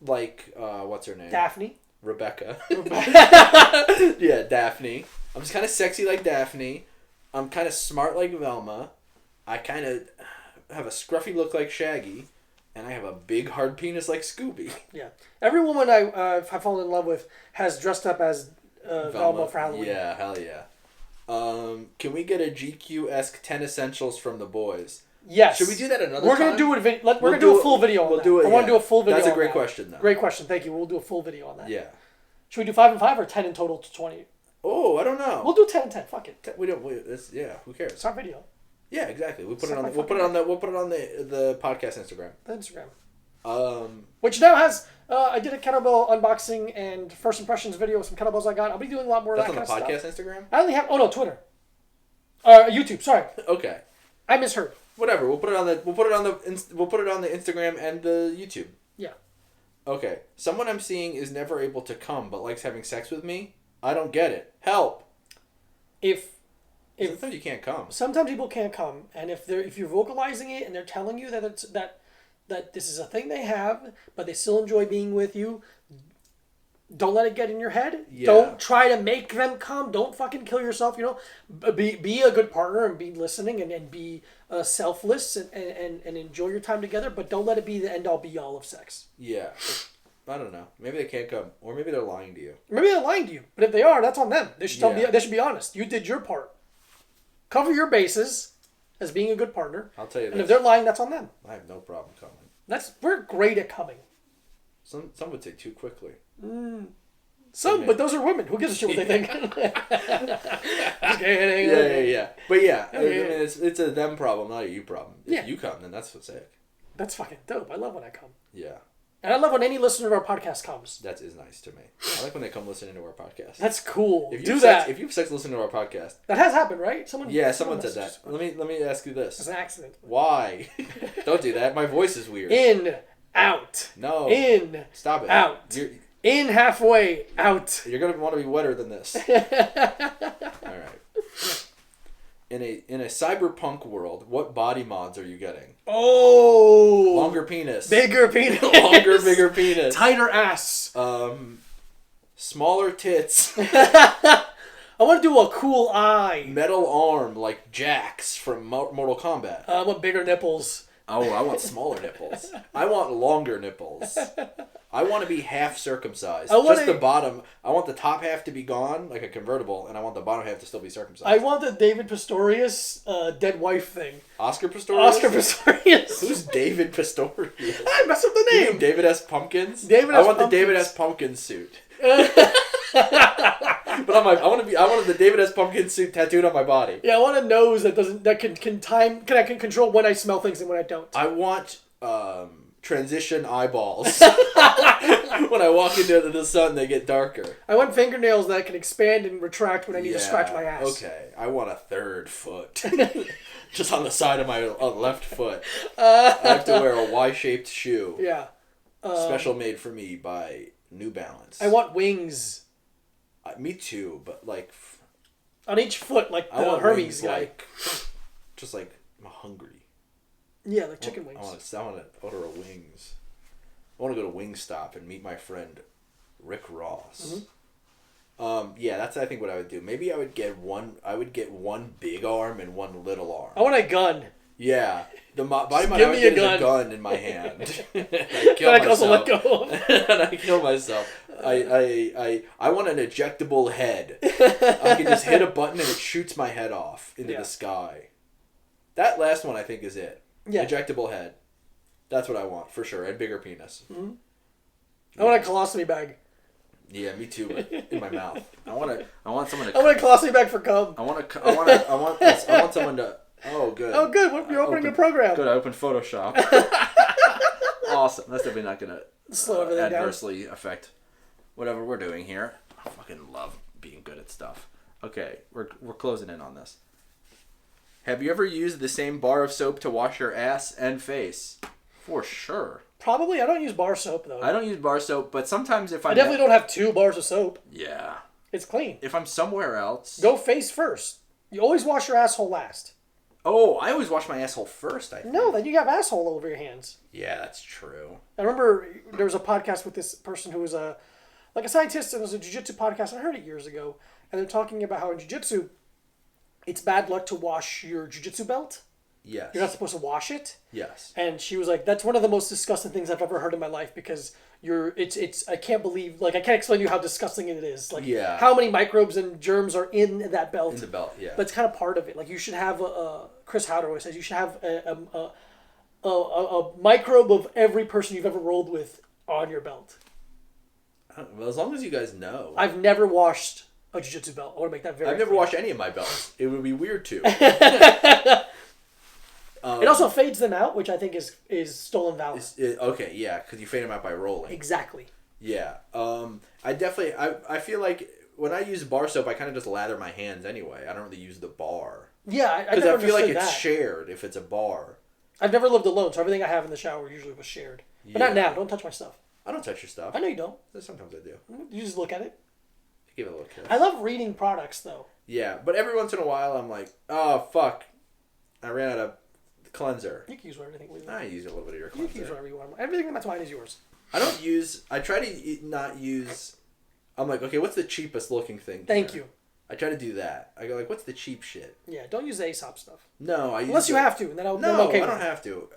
like, what's her name? Daphne. Rebecca. Yeah, Daphne. I'm just kind of sexy like Daphne. I'm kind of smart like Velma. I kind of have a scruffy look like Shaggy. And I have a big hard penis like Scooby. Yeah. Every woman I've fallen in love with has dressed up as Velma for Halloween. Yeah, hell yeah. Can we get a GQ-esque 10 essentials from the boys? Yes. Should we do that another time? We're going to do a full video on that. I want to do a full video on that. That's a great question, though. Great question. Thank you. We'll do a full video on that. Yeah. Should we do 5 and 5 or 10 in total to 20? Oh, I don't know. We'll do 10 and 10. Fuck it. Who cares? It's our video. Yeah, exactly. We'll put it on the podcast Instagram. The Instagram. Which now has I did a kettlebell unboxing and first impressions video with some kettlebells I got. I'll be doing a lot more of that kind of stuff. That's on the podcast Instagram? I only have Twitter. YouTube, sorry. Okay. I misheard. Whatever. We'll put it on the Instagram and the YouTube. Yeah. Okay. Someone I'm seeing is never able to come but likes having sex with me. I don't get it. Help. Sometimes you can't come. Sometimes people can't come, and if you're vocalizing it and they're telling you that this is a thing they have, but they still enjoy being with you, don't let it get in your head. Yeah. Don't try to make them come. Don't fucking kill yourself. Be a good partner and be listening and be selfless and enjoy your time together. But don't let it be the end all be all of sex. Yeah. I don't know. Maybe they can't come, or maybe they're lying to you. Maybe they're lying to you, but if they are, that's on them. They should They should be honest. You did your part. Cover your bases as being a good partner. I'll tell you this. And if they're lying, that's on them. I have no problem coming. We're great at coming. Some would say too quickly. But those are women. Who gives a shit what they think? Just kidding. Yeah. But yeah, I mean, it's a them problem, not a you problem. If you come, then that's what's sick. That's fucking dope. I love when I come. Yeah. And I love when any listener of our podcast comes. That is nice to me. I like when they come listening to our podcast. That's cool. If you have sex listening to our podcast. That has happened, right? Someone said that. Let me ask you this. It's an accident. Why? Don't do that. My voice is weird. In, out. No. In. Stop it. Out. In halfway, out. You're going to want to be wetter than this. All right. in a cyberpunk world, what body mods are you getting? Oh! Longer penis. Bigger penis. Longer, bigger penis. Tighter ass. Smaller tits. I want to do a cool eye. Metal arm like Jax from Mortal Kombat. I want bigger nipples. Oh, I want smaller nipples. I want longer nipples. I want to be half circumcised. Just the bottom. I want the top half to be gone, like a convertible, and I want the bottom half to still be circumcised. I want the David Pistorius dead wife thing. Oscar Pistorius? Who's David Pistorius? I messed up the name. David S. Pumpkins? I want the David S. Pumpkins suit. But I wanted the David S. Pumpkins suit tattooed on my body. Yeah, I want a nose that can control when I smell things and when I don't. I want transition eyeballs. When I walk into the sun, they get darker. I want fingernails that can expand and retract when I need to scratch my ass. Okay, I want a third foot. Just on the side of my left foot. I have to wear a Y-shaped shoe. Yeah. Special made for me by New Balance. I want wings. Me too, but like... on each foot, like the Hermes guy. Just like, I'm hungry. Yeah, like chicken wings. I want to order a wings. I want to go to Wingstop and meet my friend Rick Ross. Mm-hmm. Yeah, that's I think what I would do. Maybe I would get one big arm and one little arm. I want a gun. Yeah, the body mod I would get is a gun in my hand. I can also let go of. And I kill myself. I want an ejectable head. I can just hit a button and it shoots my head off into the sky. That last one I think is it. Yeah. Ejectable head. That's what I want for sure. And bigger penis. Mm-hmm. I want a colostomy bag. Yeah, me too. But in my mouth. I want someone to. I want a colostomy bag for cum. I want someone to. Oh, good. Oh, good. You're opening a program. Good. I opened Photoshop. Awesome. That's definitely not gonna slow everything adversely affect whatever we're doing here. I fucking love being good at stuff. Okay, we're closing in on this. Have you ever used the same bar of soap to wash your ass and face? For sure. Probably. I don't use bar soap, though. I don't use bar soap, but sometimes if I definitely don't have 2 bars of soap. Yeah. It's clean. If I'm somewhere else... go face first. You always wash your asshole last. Oh, I always wash my asshole first, I think. No, then you have asshole all over your hands. Yeah, that's true. I remember there was a podcast with this person who was a scientist, and it was a jiu-jitsu podcast. I heard it years ago. And they're talking about how in jiu-jitsu, it's bad luck to wash your jiu-jitsu belt. Yes. You're not supposed to wash it. Yes. And she was like, that's one of the most disgusting things I've ever heard in my life because I can't believe, like, I can't explain to you how disgusting it is. Like, how many microbes and germs are in that belt. In the belt, yeah. But it's kind of part of it. Like, you should have, Chris Howder always says, you should have a microbe of every person you've ever rolled with on your belt. Well, as long as you guys know. I've never washed a jiu-jitsu belt. I want to make that very I've never washed any of my belts. It would be weird to. It also fades them out, which I think is stolen valor. Okay, yeah, because you fade them out by rolling. Exactly. Yeah. I feel like when I use bar soap, I kind of just lather my hands anyway. I don't really use the bar. Yeah, because I feel like it's shared if it's a bar. I've never lived alone, so everything I have in the shower usually was shared. But not now. Don't touch my stuff. I don't touch your stuff. I know you don't. Sometimes I do. You just look at it. Give it a little kiss. I love reading products, though. Yeah, but every once in a while, I'm like, oh, fuck. I ran out of cleanser. You can use whatever you want. I use a little bit of your cleanser. You can use whatever you want. Everything that's mine is yours. I try to not use... I'm like, okay, what's the cheapest looking thing? Thank you. I try to do that. I go like, what's the cheap shit? Yeah, don't use the Aesop stuff. No, I use... unless you have to, and then I'm okay I don't have to.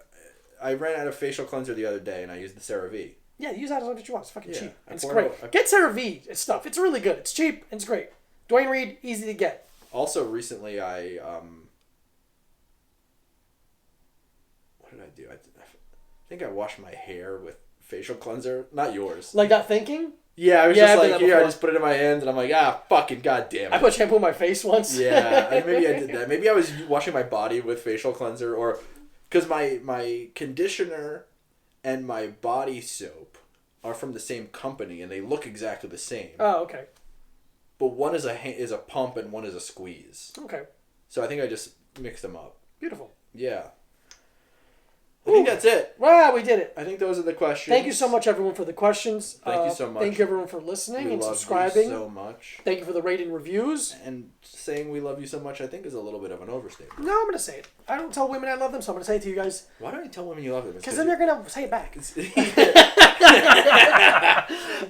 I ran out of facial cleanser the other day, and I used the CeraVe. Yeah, use that as much as you want. It's fucking cheap. It's great. Get CeraVe stuff. It's really good. It's cheap, and it's great. Dwayne Reed, easy to get. Also, recently, I... what did I do? I think I washed my hair with facial cleanser. Not yours. Like that thinking? Yeah, I was just like, here, I just put it in my hands, and I'm like, fucking goddamn it. I put shampoo in my face once. Yeah, maybe I did that. Maybe I was washing my body with facial cleanser, or... Because my conditioner and my body soap are from the same company, and they look exactly the same. Oh, okay. But one is a pump, and one is a squeeze. Okay. So I think I just mixed them up. Beautiful. Yeah. I think that's it. Wow, we did it. I think those are the questions. Thank you so much, everyone, for the questions. Thank you so much. Thank you, everyone, for listening We and love subscribing. you so much. Thank you for the rating reviews. And saying we love you so much, I think, is a little bit of an overstatement. No, I'm going to say it. I don't tell women I love them, so I'm going to say it to you guys. Why don't you tell women you love them? Because then they're going to say it back.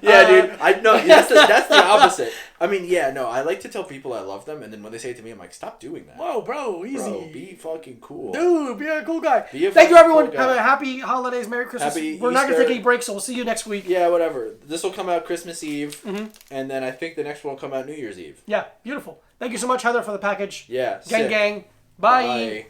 Yeah, dude. I know that's the opposite. I mean, yeah, no. I like to tell people I love them, and then when they say it to me, I'm like, stop doing that. Whoa, bro, easy. Bro, be fucking cool. Dude, be a cool guy. Be a Thank you, fucking everyone. cool guy. Have a happy holidays, Merry Christmas. Happy We're not going to Easter. take any breaks, so we'll see you next week. Yeah, whatever. This will come out Christmas Eve, Mm-hmm. and then I think the next one will come out New Year's Eve. Yeah, beautiful. Thank you so much, Heather, for the package. Yeah, Gang, sick. gang. Bye. Bye.